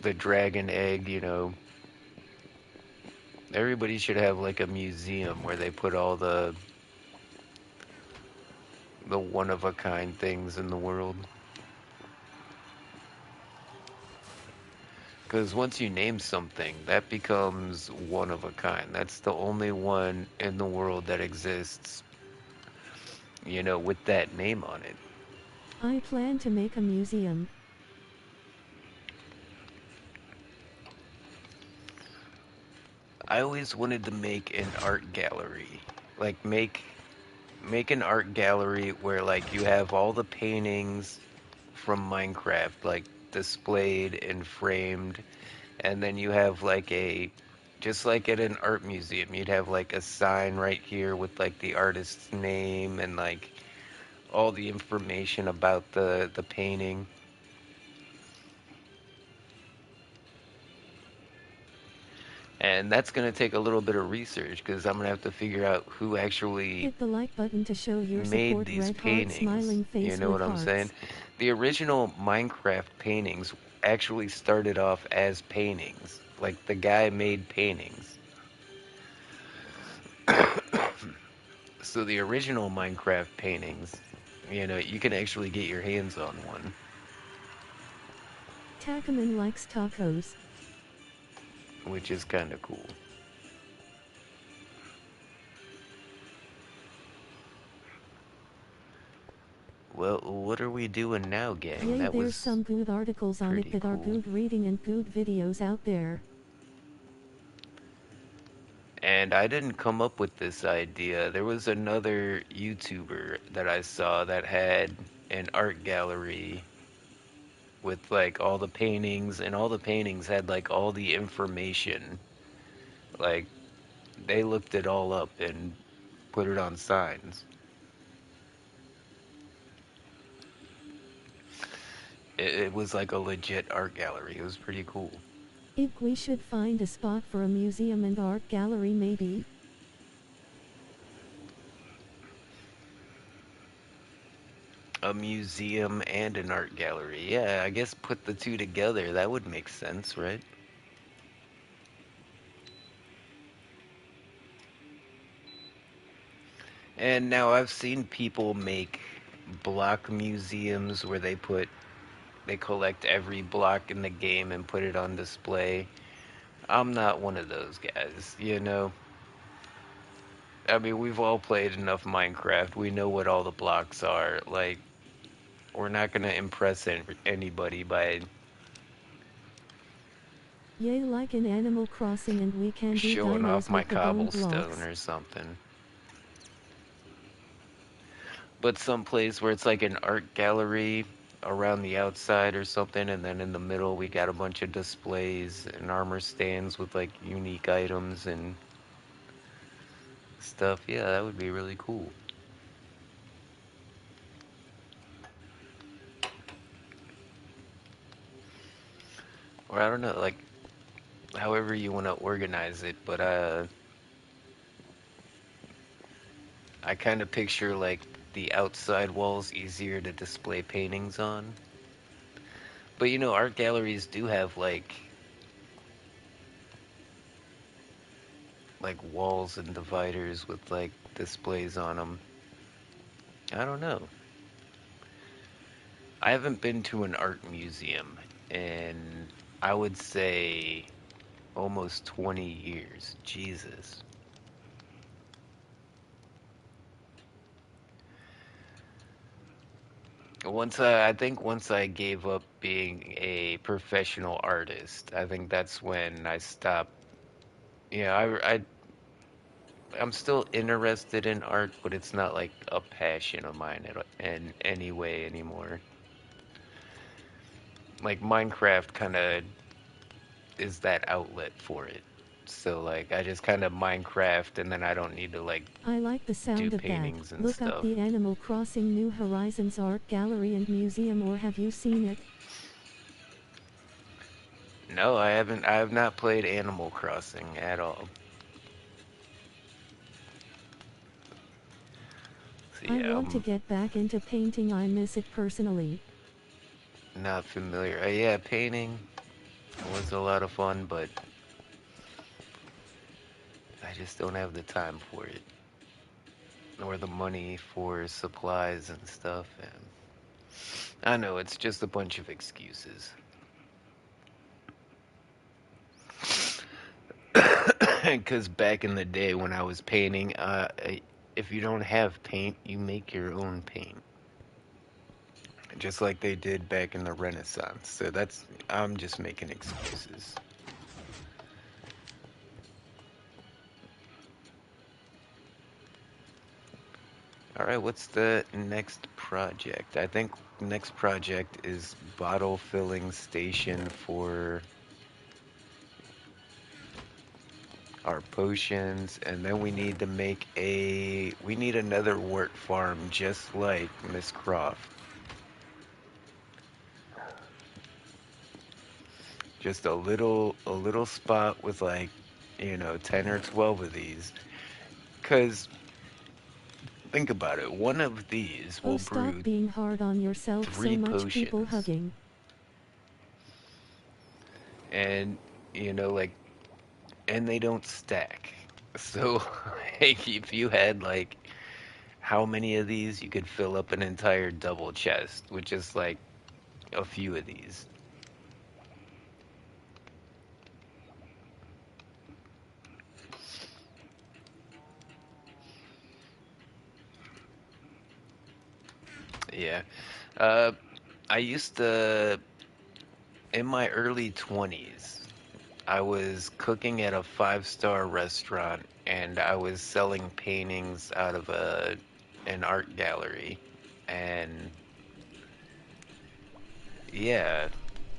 the dragon egg. Everybody should have like a museum where they put all the one of a kind things in the world. Because once you name something, that becomes one of a kind. That's the only one in the world that exists, with that name on it. I plan to make a museum. I always wanted to make an art gallery. Like make an art gallery where like you have all the paintings from Minecraft like displayed and framed, and then you have like a just like at an art museum, you'd have like a sign right here with like the artist's name and like all the information about the painting. And that's going to take a little bit of research because I'm going to have to figure out who actually Hit the like button to show your made support. these Red heart paintings. smiling You face know with what I'm saying? hearts. The original Minecraft paintings actually started off as paintings. Like the guy made paintings. So the original Minecraft paintings, you can actually get your hands on one. Takaman likes tacos. Which is kind of cool. Well, what are we doing now, gang? Yay, That there's was some good articles on it pretty that are cool. good reading and good videos out there. And I didn't come up with this idea. There was another YouTuber that I saw that had an art gallery with like all the paintings, and all the paintings had like all the information. Like they looked it all up and put it on signs. It was like a legit art gallery. It was pretty cool. Ig, we should find a spot for a museum and art gallery maybe. A museum and an art gallery. Yeah, I guess put the two together. That would make sense, right? And now I've seen people make block museums where they collect every block in the game and put it on display. I'm not one of those guys, you know. I mean, we've all played enough Minecraft. We know what all the blocks are. Like, we're not gonna impress anybody by Yay, like in Animal Crossing, and we can do showing off dinos my with the bone cobblestone blocks. or something. But some place where it's like an art gallery around the outside or something, and then in the middle we got a bunch of displays and armor stands with like unique items and stuff. Yeah, that would be really cool. Or I don't know, like however you want to organize it, but I kind of picture like the outside walls easier to display paintings on. But you know, art galleries do have like walls and dividers with like displays on them. I don't know. I haven't been to an art museum in, I would say, almost 20 years. Jesus. I think once I gave up being a professional artist, I think that's when I stopped. Yeah, I'm still interested in art, but it's not like a passion of mine in any way anymore. Like Minecraft kind of is that outlet for it. So like I just kind of Minecraft and then I don't need to like I like the do sound of that. paintings and Look up stuff. the Animal Crossing New Horizons Art Gallery and Museum, or have you seen it? No, I haven't. I have not played Animal Crossing at all. So I yeah, want to I'm get back into painting, I miss it personally. not familiar. Yeah, painting was a lot of fun, but I just don't have the time for it, nor the money for supplies and stuff. And I know it's just a bunch of excuses. Because back in the day when I was painting, if you don't have paint, you make your own paint, just like they did back in the Renaissance. So I'm just making excuses. All right, what's the next project? I think next project is bottle filling station for our potions, and then we need another wort farm just like Miss Croft. Just a little spot with like, 10 or 12 of these. 'Cause think about it, one of these Oh, will stop brew being hard on yourself so three much, people potions. hugging. And like and they don't stack. So like if you had like how many of these you could fill up an entire double chest with just like a few of these. Yeah. Uh I used to in my early 20s, I was cooking at a five-star restaurant and I was selling paintings out of an art gallery. And yeah,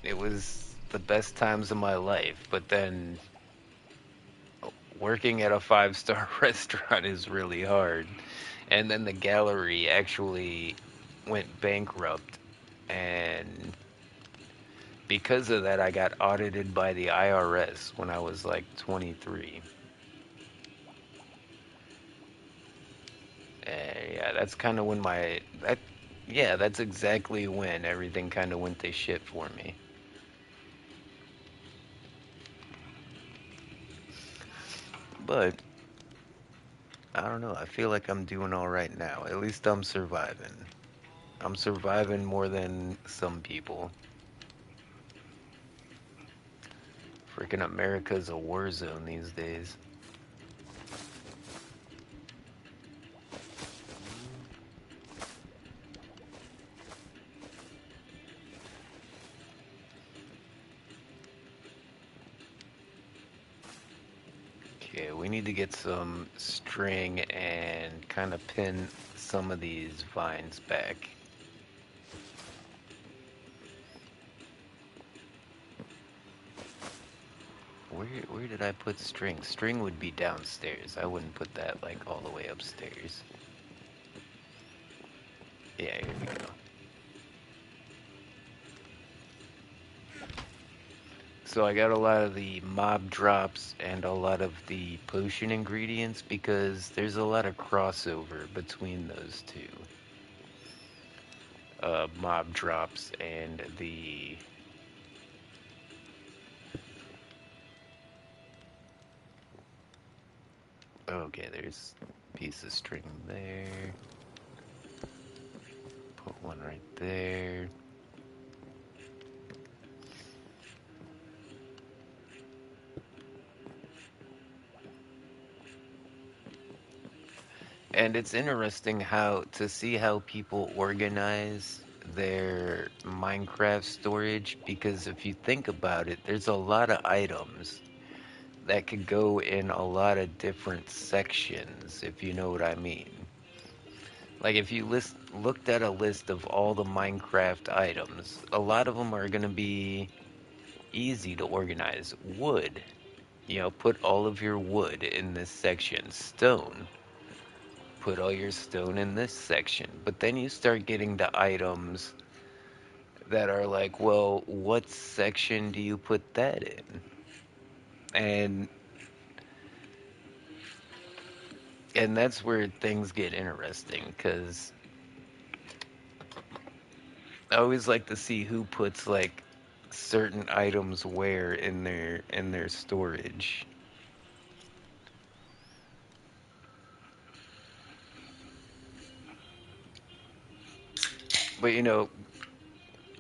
it was the best times of my life. But then working at a five-star restaurant is really hard. And then the gallery actually went bankrupt. And because of that, I got audited by the IRS when I was like 23. Yeah, that's kind of when yeah, that's exactly when everything kind of went to shit for me. But I don't know. I feel like I'm doing all right now. At least I'm surviving. I'm surviving more than some people. Freaking America's a war zone these days. Okay, we need to get some string and kind of pin some of these vines back. Where did I put string? String would be downstairs. I wouldn't put that like all the way upstairs. Yeah, here we go. So I got a lot of the mob drops and a lot of the potion ingredients because there's a lot of crossover between those two. Mob drops and the... Okay, there's a piece of string there. Put one right there. And it's interesting how to see how people organize their Minecraft storage because if you think about it, there's a lot of items that could go in a lot of different sections, if you know what I mean. Like if you looked at a list of all the Minecraft items, a lot of them are going to be easy to organize. Wood, put all of your wood in this section. Stone, put all your stone in this section. But then you start getting to items that are like, well, what section do you put that in? And that's where things get interesting because I always like to see who puts like certain items where in their storage. But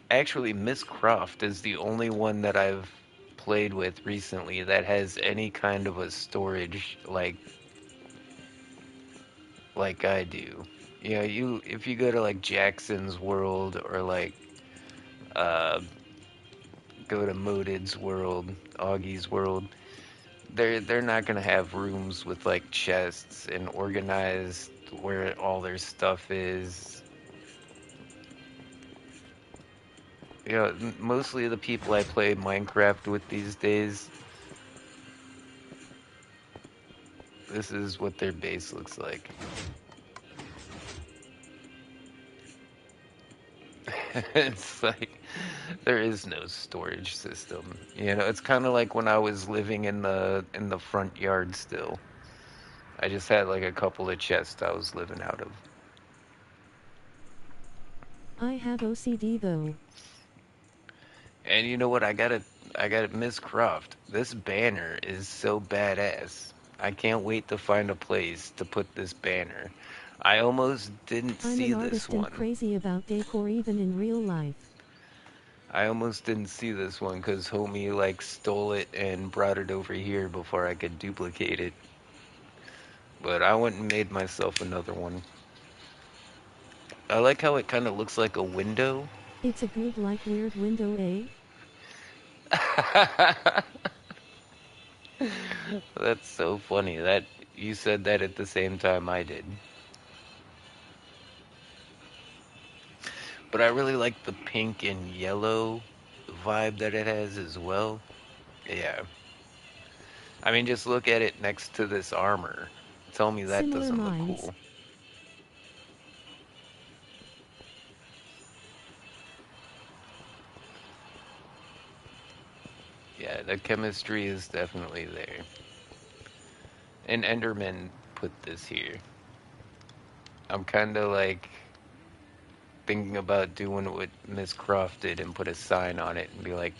actually Miss Croft is the only one that I've played with recently that has any kind of a storage like I do. You if you go to like Jackson's World or like uh go to Moded's World, Augie's World, they're not gonna have rooms with like chests and organized where all their stuff is. Mostly the people I play Minecraft with these days, this is what their base looks like. It's like there is no storage system. It's kind of like when I was living in the front yard still. I just had like a couple of chests I was living out of. I have OCD though. And you know what? I got it, Miss Croft. This banner is so badass. I can't wait to find a place to put this banner. I almost didn't I'm see an this artist and one. crazy about decor even in real life. I almost didn't see this one because homie like stole it and brought it over here before I could duplicate it. But I went and made myself another one. I like how it kind of looks like a window. It's a good like weird window, eh? That's so funny that you said that at the same time I did. But I really like the pink and yellow vibe that it has as well. Yeah. I mean, just look at it next to this armor. Tell me that Similar doesn't look minds. cool. Yeah, the chemistry is definitely there. And Enderman put this here. I'm kind of like thinking about doing what Miss Croft did and put a sign on it and be like,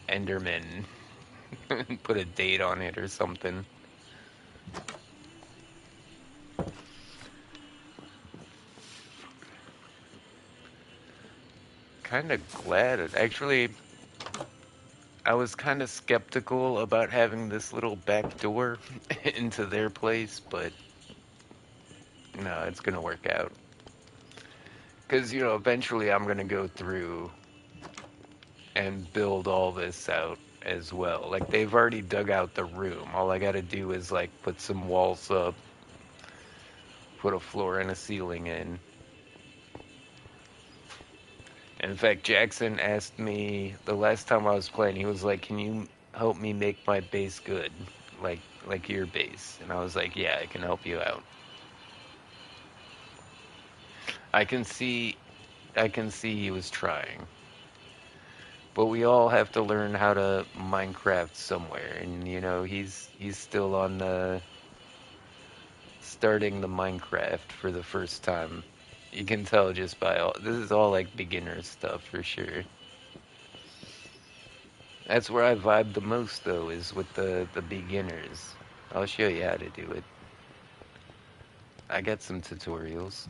Enderman, put a date on it or something. Kind of glad. Actually, I was kind of skeptical about having this little back door into their place, but no, it's gonna work out. Because, eventually I'm gonna go through and build all this out as well. Like, they've already dug out the room. All I gotta do is, like, put some walls up, put a floor and a ceiling in. In fact, Jackson asked me the last time I was playing, he was like, "Can you help me make my base good? Like your base?" And I was like, "Yeah, I can help you out." I can see I can see he was trying. But we all have to learn how to Minecraft somewhere, and he's still on the starting the Minecraft for the first time. You can tell just by all this is all like beginner stuff for sure. That's where I vibe the most though, is with the beginners. I'll show you how to do it. I got some tutorials.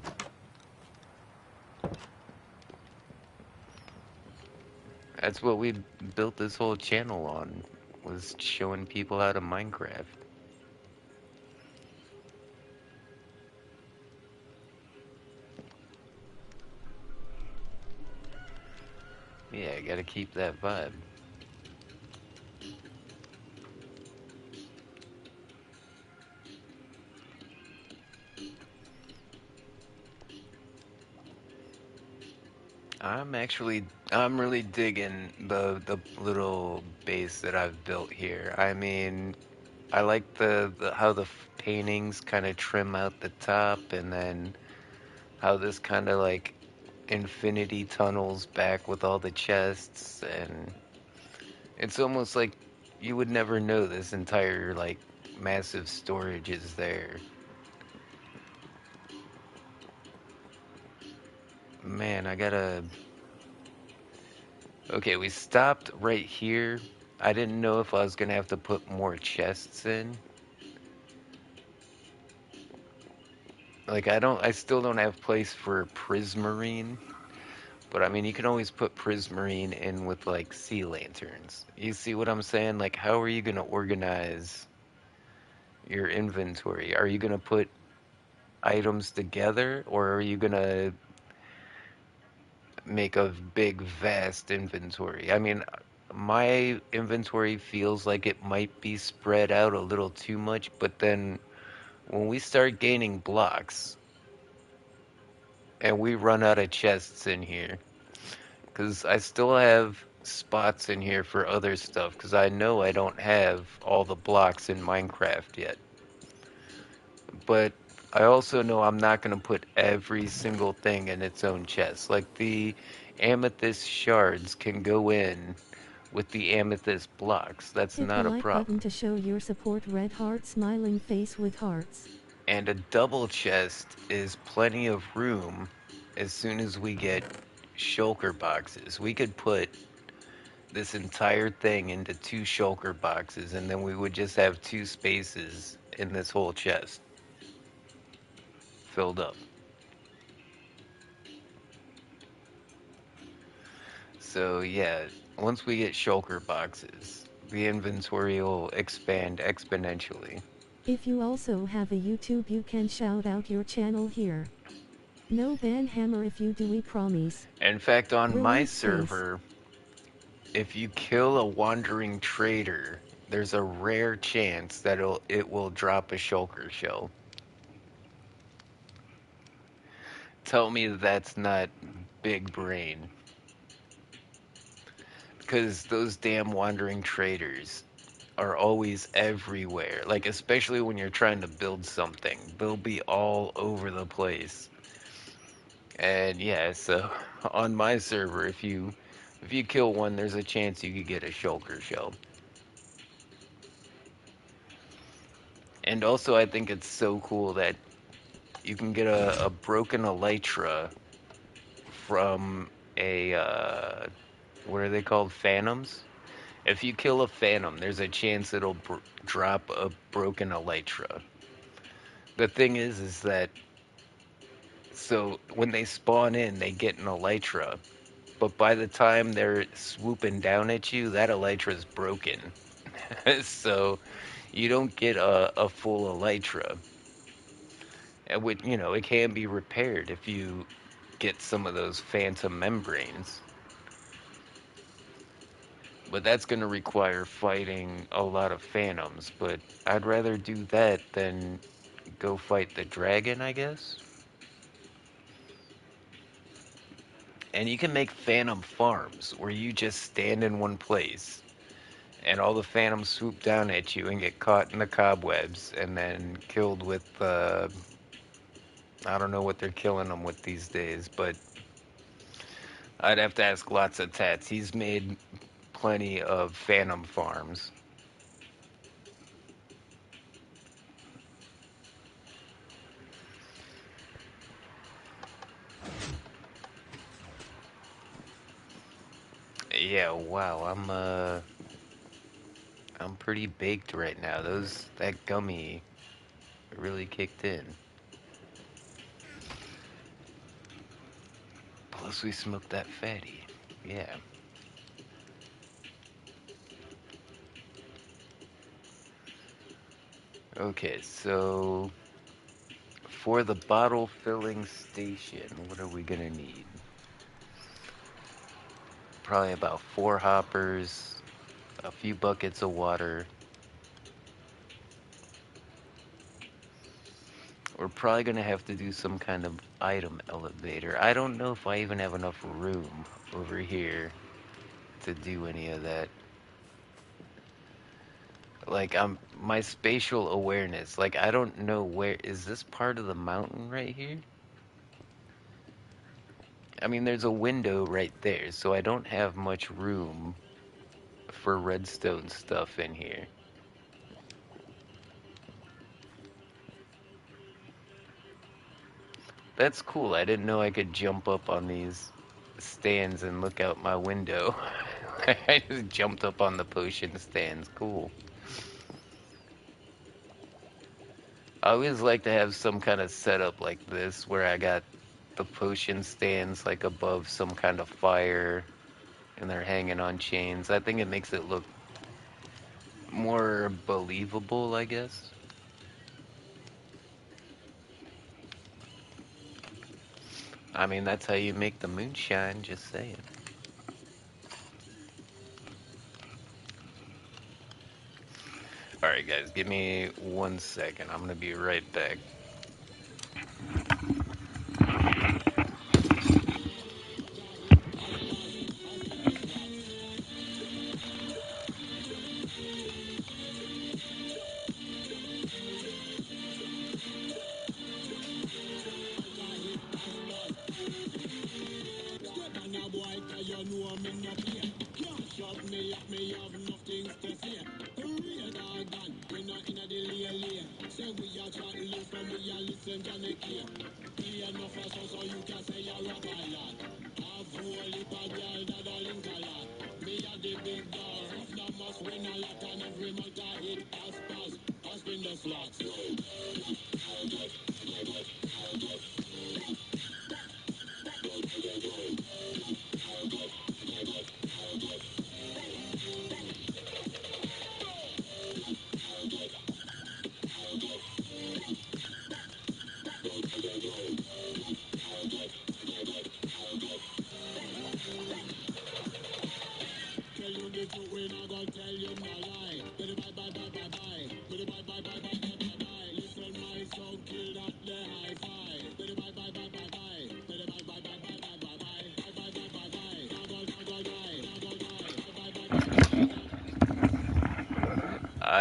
That's what we built this whole channel on, was showing people how to Minecraft. Yeah, I gotta keep that vibe. I'm really digging the little base that I've built here. I mean, I like the how the paintings kind of trim out the top, and then how this kind of like infinity tunnels back with all the chests, and it's almost like you would never know this entire like massive storage is there. Man, I gotta. Okay, we stopped right here. I didn't know if I was gonna have to put more chests in. Like I still don't have place for prismarine, but I mean you can always put prismarine in with like sea lanterns. You see what I'm saying? Like how are you gonna organize your inventory? Are you gonna put items together, or are you gonna make a big vast inventory? I mean, my inventory feels like it might be spread out a little too much, but then when we start gaining blocks and we run out of chests in here, because I still have spots in here for other stuff, because I know I don't have all the blocks in Minecraft yet. But I also know I'm not going to put every single thing in its own chest. Like the amethyst shards can go in with the amethyst blocks. That's Hit the not a like button problem. to show your support. Red heart smiling face with hearts. And a double chest is plenty of room as soon as we get shulker boxes. We could put this entire thing into two shulker boxes, and then we would just have two spaces in this whole chest filled up. So yeah, once we get shulker boxes, the inventory will expand exponentially. If you also have a YouTube, you can shout out your channel here. No ban hammer if you do, we promise. In fact, on my Relief face. server, if you kill a wandering trader, there's a rare chance that it will drop a shulker shell. Tell me that's not big brain. Because those damn wandering traders are always everywhere. Like especially when you're trying to build something, they'll be all over the place. And yeah, so on my server, if you kill one, there's a chance you could get a shulker shell. And also, I think it's so cool that you can get a broken elytra from a what are they called? Phantoms. If you kill a phantom, there's a chance it'll drop a broken elytra. The thing is that so when they spawn in, they get an elytra, but by the time they're swooping down at you, that elytra is broken. So you don't get a full elytra. And it can be repaired if you get some of those phantom membranes. But that's going to require fighting a lot of phantoms. But I'd rather do that than go fight the dragon, I guess. And you can make phantom farms where you just stand in one place and all the phantoms swoop down at you and get caught in the cobwebs and then killed with, I don't know what they're killing them with these days, but I'd have to ask lots of tats. He's made plenty of phantom farms. Yeah, wow, I'm pretty baked right now. That gummy really kicked in. Plus we smoked that fatty. Yeah. Okay, so for the bottle filling station, what are we gonna need? Probably about 4 hoppers, a few buckets of water. We're probably gonna have to do some kind of item elevator. I don't know if I even have enough room over here to do any of that. Like my spatial awareness, like I don't know where is this part of the mountain right here? I mean, there's a window right there, so I don't have much room for redstone stuff in here. That's cool. I didn't know I could jump up on these stands and look out my window. I just jumped up on the potion stands. Cool. I always like to have some kind of setup like this where I got the potion stands like above some kind of fire and they're hanging on chains. I think it makes it look more believable, I guess. I mean, that's how you make the moonshine, just saying. Alright, guys, give me 1 second. I'm gonna be right back.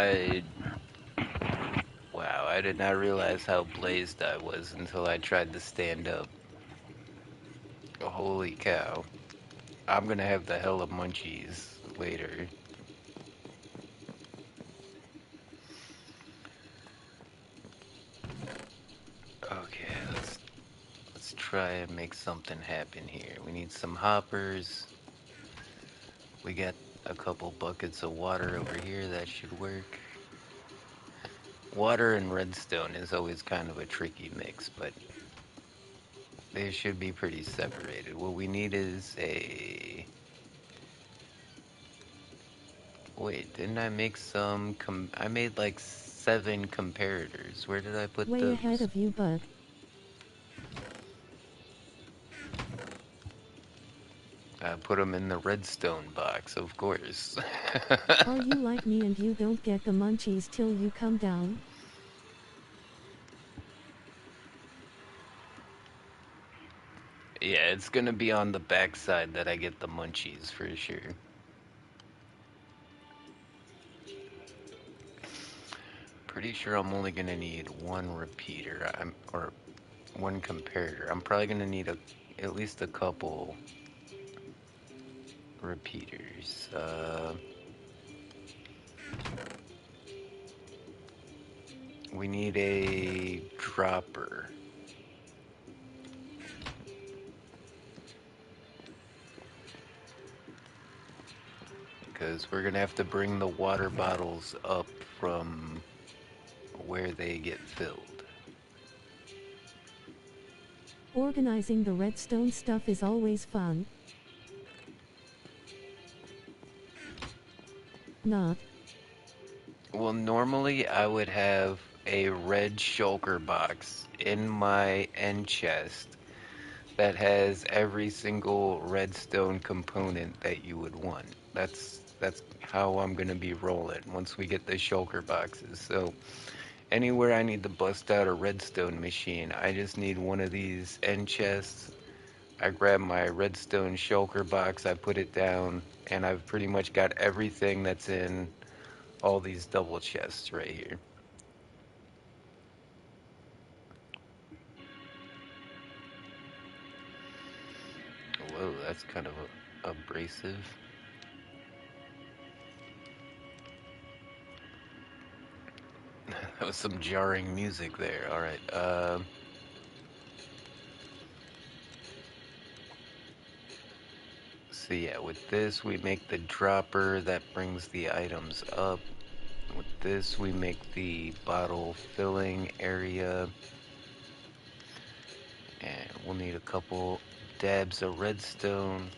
I wow, I did not realize how blazed I was until I tried to stand up. Holy cow. I'm gonna have the hell of munchies later. Okay, let's try and make something happen here. We need some hoppers. We got a couple buckets of water over here, that should work. Water and redstone is always kind of a tricky mix, but they should be pretty separated. What we need is a... Wait, didn't I make some... I made like 7 comparators. Where did I put Way ahead those? of you, bud. I put them in the redstone box, of course. Are you like me and you don't get the munchies till you come down? Yeah, it's gonna be on the backside that I get the munchies for sure. Pretty sure I'm only gonna need one repeater, or one comparator. I'm probably gonna need at least a couple repeaters. We need a dropper. Because we're gonna have to bring the water bottles up from where they get filled. Organizing the redstone stuff is always fun. Not. Well, normally I would have a red shulker box in my end chest that has every single redstone component that you would want. That's how I'm gonna be rolling once we get the shulker boxes. So anywhere I need to bust out a redstone machine, I just need one of these end chests. I grab my redstone shulker box, I put it down, and I've pretty much got everything that's in all these double chests right here. Whoa, that's kind of abrasive. That was some jarring music there. All right. So yeah, with this we make the dropper that brings the items up. With this we make the bottle filling area. And we'll need a couple dabs of redstone.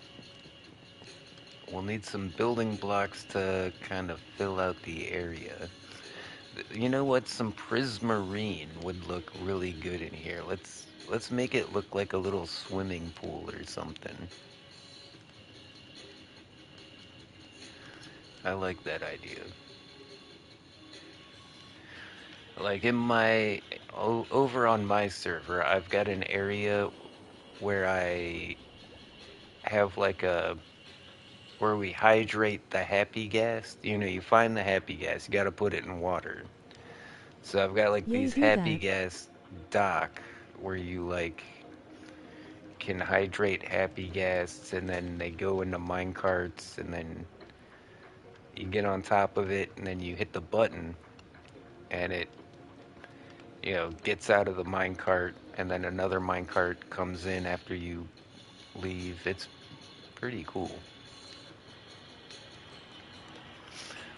We'll need some building blocks to kind of fill out the area. You know what? Some prismarine would look really good in here. Let's make it look like a little swimming pool or something. I like that idea. Like in my over on my server, I've got an area where I have like a where we hydrate the happy gas. You know, you find the happy gas, you got to put it in water. So I've got like Yay, these do happy that. gas dock where you like can hydrate happy gas and then they go into mine carts and then you get on top of it and then you hit the button and it gets out of the mine cart and then another mine cart comes in after you leave. It's pretty cool.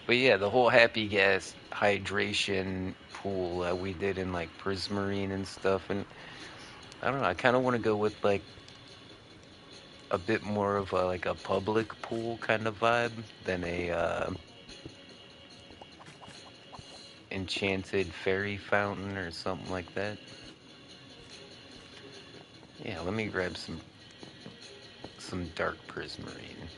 But yeah, the whole happy gas hydration pool we did in like prismarine and stuff, and I don't know, I kind of want to go with like a bit more of like a public pool kind of vibe than a enchanted fairy fountain or something like that. Yeah, let me grab some dark prismarine.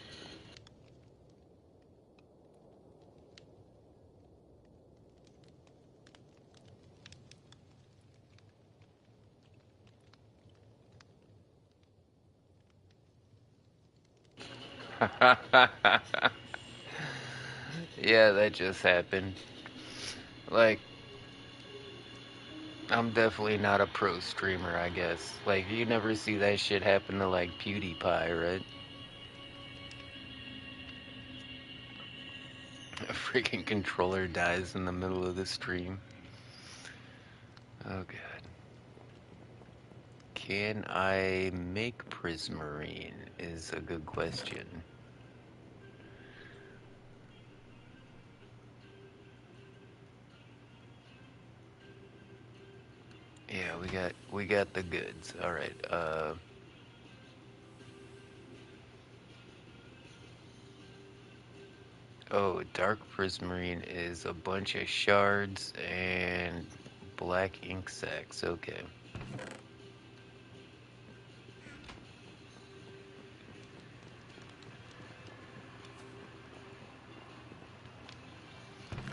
Yeah, that just happened. Like, I'm definitely not a pro streamer, I guess. Like, you never see that shit happen to, like, PewDiePie, right? A freaking controller dies in the middle of the stream. Oh, God. Can I make prismarine is a good question. Yeah, we got the goods. All right. Oh, dark prismarine is a bunch of shards and black ink sacs. Okay.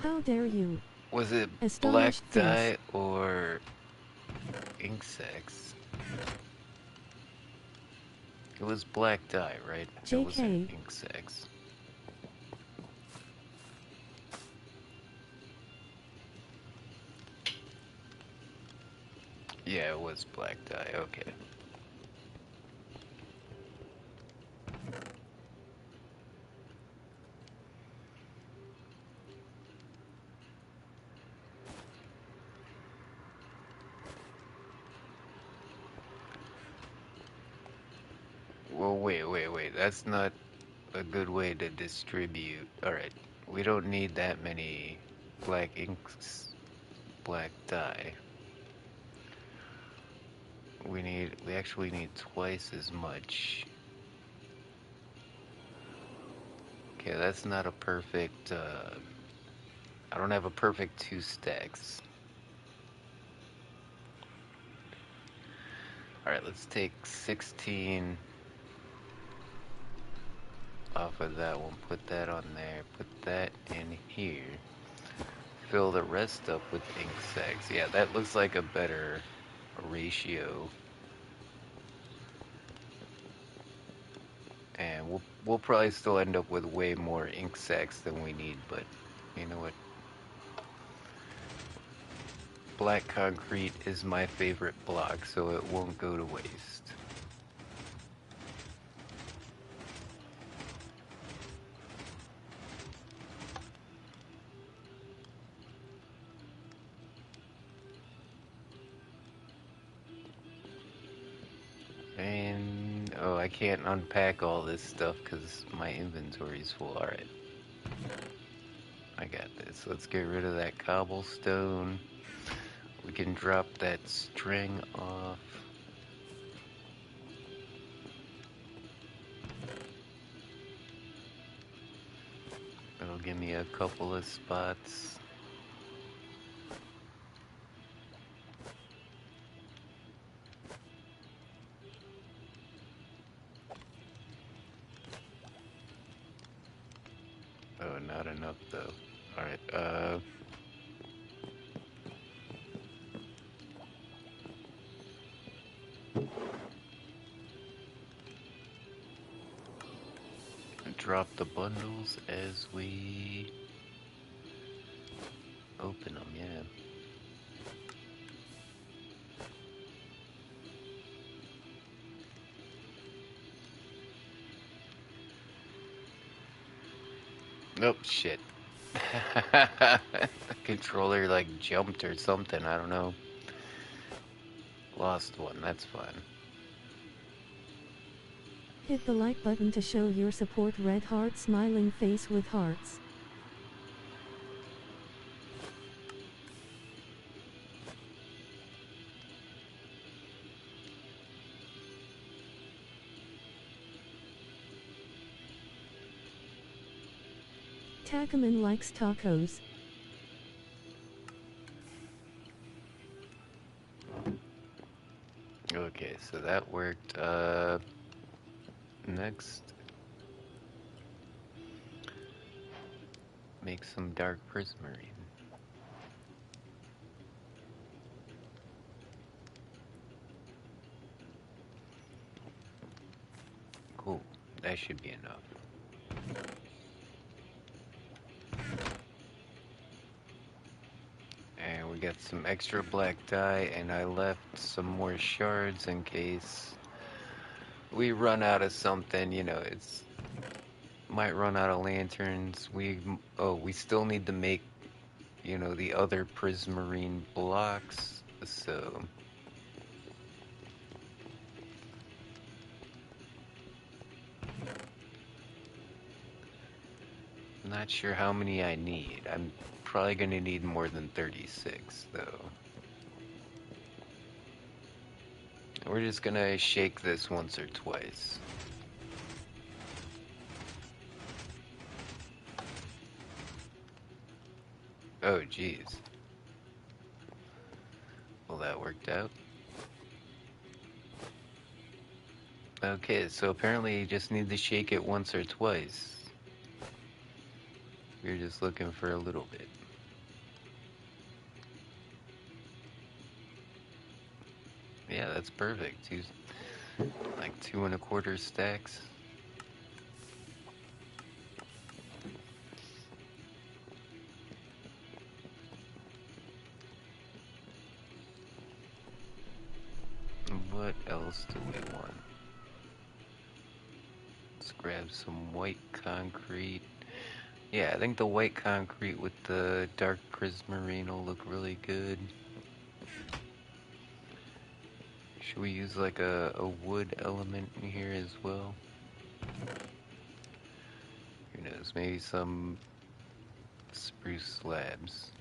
How dare you? Was it black Astonished face. dye or ink sacs? It was black dye, right? It wasn't JK. ink sacs. Yeah, it was black dye. Okay. Well, wait. That's not a good way to distribute. Alright, we don't need that many black inks, black dye. We actually need twice as much. Okay, that's not a perfect, I don't have a perfect 2 stacks. Alright, let's take 16 off of that one, put that on there, put that in here. Fill the rest up with ink sacs. Yeah, that looks like a better ratio. And we'll probably still end up with way more ink sacs than we need, but you know what? Black concrete is my favorite block, so it won't go to waste. And oh, I can't unpack all this stuff because my inventory's full. Alright, I got this. Let's get rid of that cobblestone. We can drop that string off. It'll give me a couple of spots. Oh, not enough though. Alright, drop the bundles as we open them, yeah. Nope, shit. The controller like jumped or something, I don't know. Lost one, that's fine. Hit the like button to show your support. Red heart smiling face with hearts. Takaman likes tacos. Okay, so that worked. Next, make some dark prismarine. Cool, that should be enough. we got some extra black dye, and I left some more shards in case we run out of something. It's might run out of lanterns. We still need to make, the other prismarine blocks. So not sure how many I need. I'm probably gonna need more than 36 though. We're just gonna shake this once or twice. Oh geez. Well, that worked out. Okay, so apparently you just need to shake it once or twice. We're just looking for a little bit. Yeah, that's perfect. Use like 2 1/4 stacks. What else do we want? Let's grab some white concrete. Yeah, I think the white concrete with the dark prismarine will look really good. Should we use like a wood element in here as well? Who knows, maybe some spruce slabs.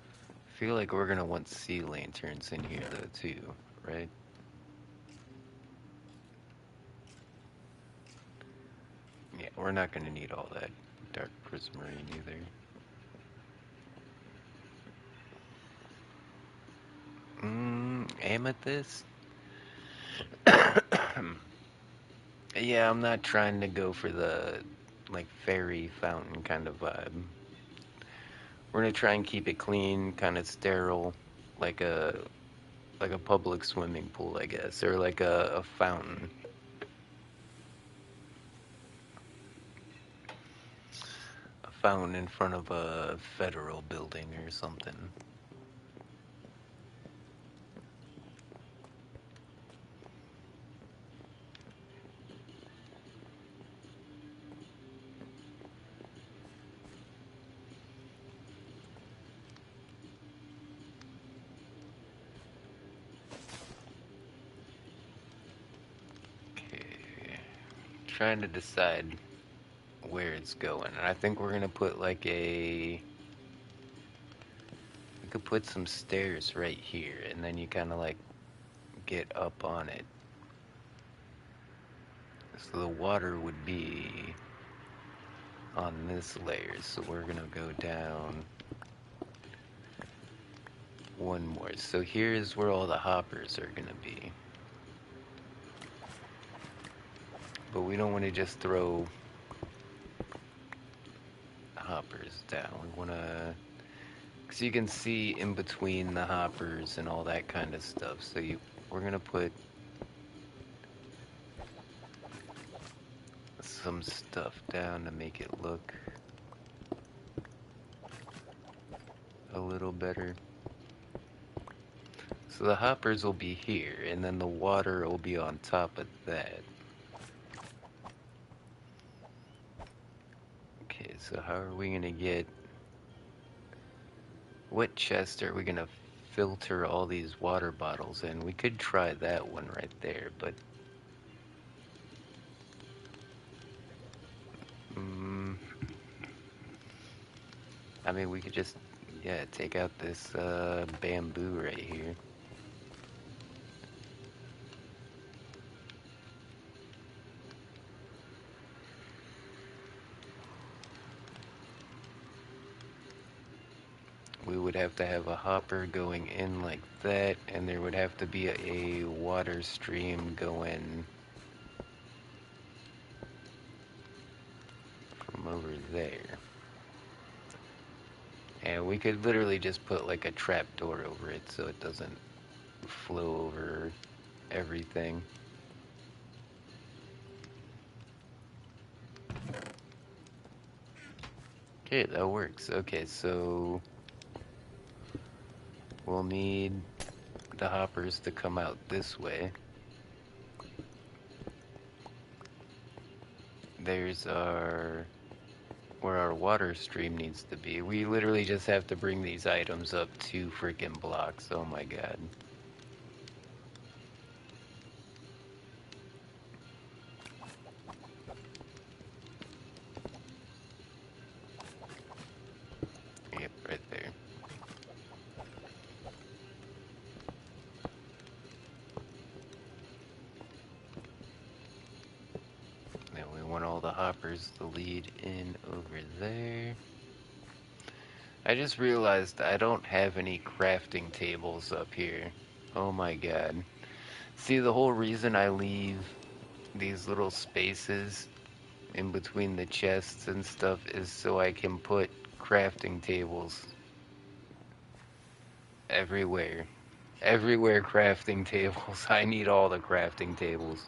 I feel like we're gonna want sea lanterns in here though too, right? Yeah, we're not gonna need all that dark prismarine either. Amethyst? Yeah, I'm not trying to go for the like fairy fountain kind of vibe. We're gonna try and keep it clean, kind of sterile, like a public swimming pool, I guess, or like a fountain. A fountain in front of a federal building or something. Okay. Trying to decide where it's going. And I think we're gonna put like we could put some stairs right here, and then you kind of like get up on it. So the water would be on this layer. So we're gonna go down one more. So here's where all the hoppers are gonna be. But we don't want to just throw hoppers down. We want to, because you can see in between the hoppers and all that kind of stuff. So we're gonna put some stuff down to make it look a little better. So the hoppers will be here, and then the water will be on top of that. Okay, so how are we gonna get... What chest are we gonna filter all these water bottles in? We could try that one right there, but... I mean, we could just, yeah, take out this bamboo right here. We would have to have a hopper going in like that, and there would have to be a water stream going from over there. And we could literally just put like a trap door over it so it doesn't flow over everything. Okay, that works. Okay, so we'll need the hoppers to come out this way. There's where our water stream needs to be. We literally just have to bring these items up 2 freaking blocks. Oh my god. Yep, right there. Then we want all the hoppers to lead in over there. I just realized I don't have any crafting tables up here. Oh my god. See, the whole reason I leave these little spaces in between the chests and stuff is so I can put crafting tables everywhere. Everywhere crafting tables. I need all the crafting tables.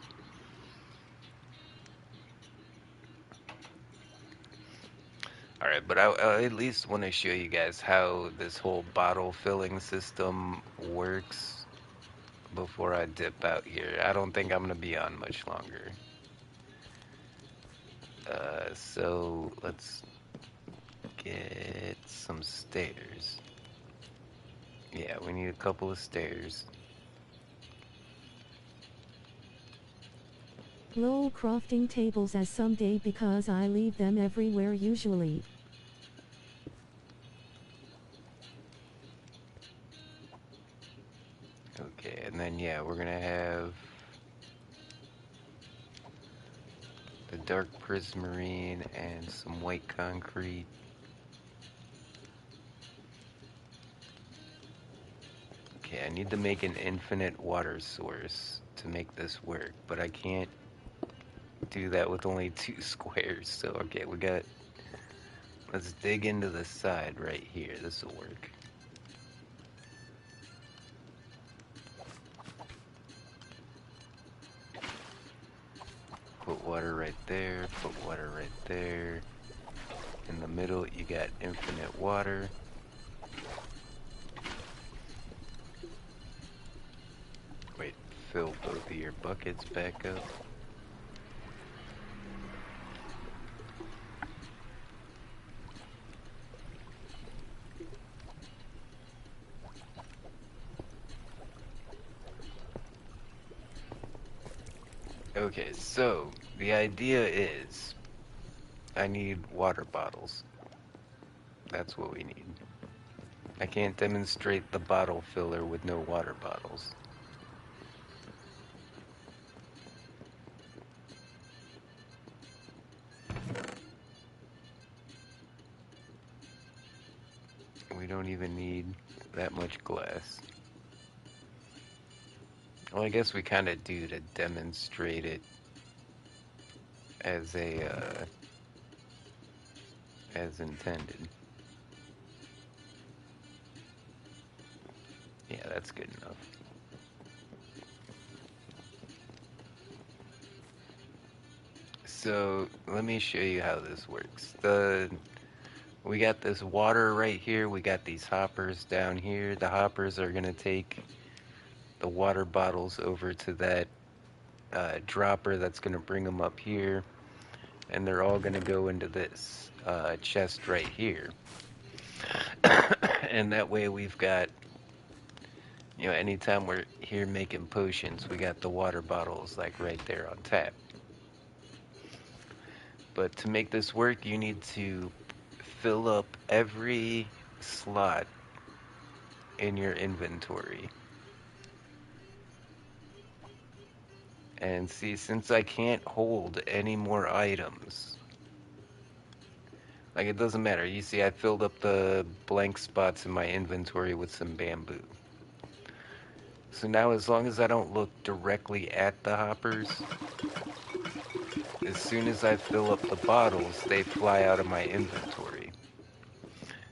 Alright, but I at least want to show you guys how this whole bottle filling system works before I dip out here. I don't think I'm going to be on much longer. So let's get some stairs. Yeah, we need a couple of stairs. Lol, crafting tables as someday because I leave them everywhere usually. Okay, and then yeah, we're gonna have the dark prismarine and some white concrete. Okay, I need to make an infinite water source to make this work, but I can't do that with only 2 squares. So okay, let's dig into the side right here. This will work. Put water right there, put water right there. In the middle, you got infinite water. Wait, fill both of your buckets back up. Okay, so the idea is I need water bottles. That's what we need. I can't demonstrate the bottle filler with no water bottles. We don't even need that much glass. Well, I guess we kind of do to demonstrate it as as intended. Yeah, that's good enough. So let me show you how this works. We got this water right here. We got these hoppers down here. The hoppers are gonna take the water bottles over to that dropper that's gonna bring them up here, and they're all gonna go into this chest right here. And that way we've got, you know, anytime we're here making potions, we got the water bottles like right there on tap. But to make this work, you need to fill up every slot in your inventory. And see, since I can't hold any more items, like it doesn't matter. You see, I filled up the blank spots in my inventory with some bamboo. So now as long as I don't look directly at the hoppers, as soon as I fill up the bottles, they fly out of my inventory.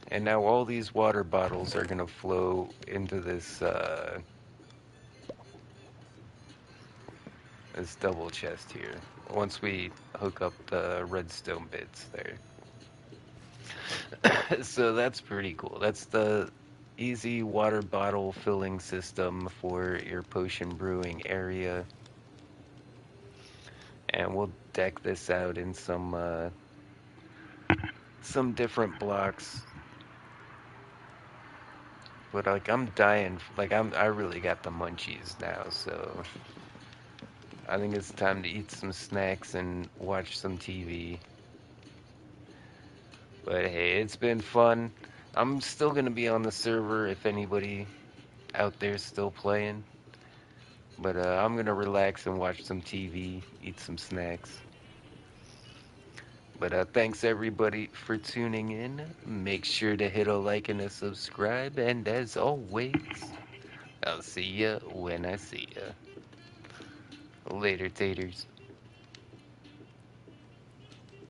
And now all these water bottles are gonna flow into this this double chest here. Once we hook up the redstone bits there. So that's pretty cool. That's the easy water bottle filling system for your potion brewing area. And we'll deck this out in some different blocks. But like I'm dying, like I really got the munchies now, so I think it's time to eat some snacks and watch some TV. But hey, it's been fun. I'm still gonna be on the server if anybody out there's still playing. But I'm gonna relax and watch some TV, eat some snacks. But thanks everybody for tuning in. Make sure to hit a like and a subscribe. And as always, I'll see ya when I see ya. Later, taters.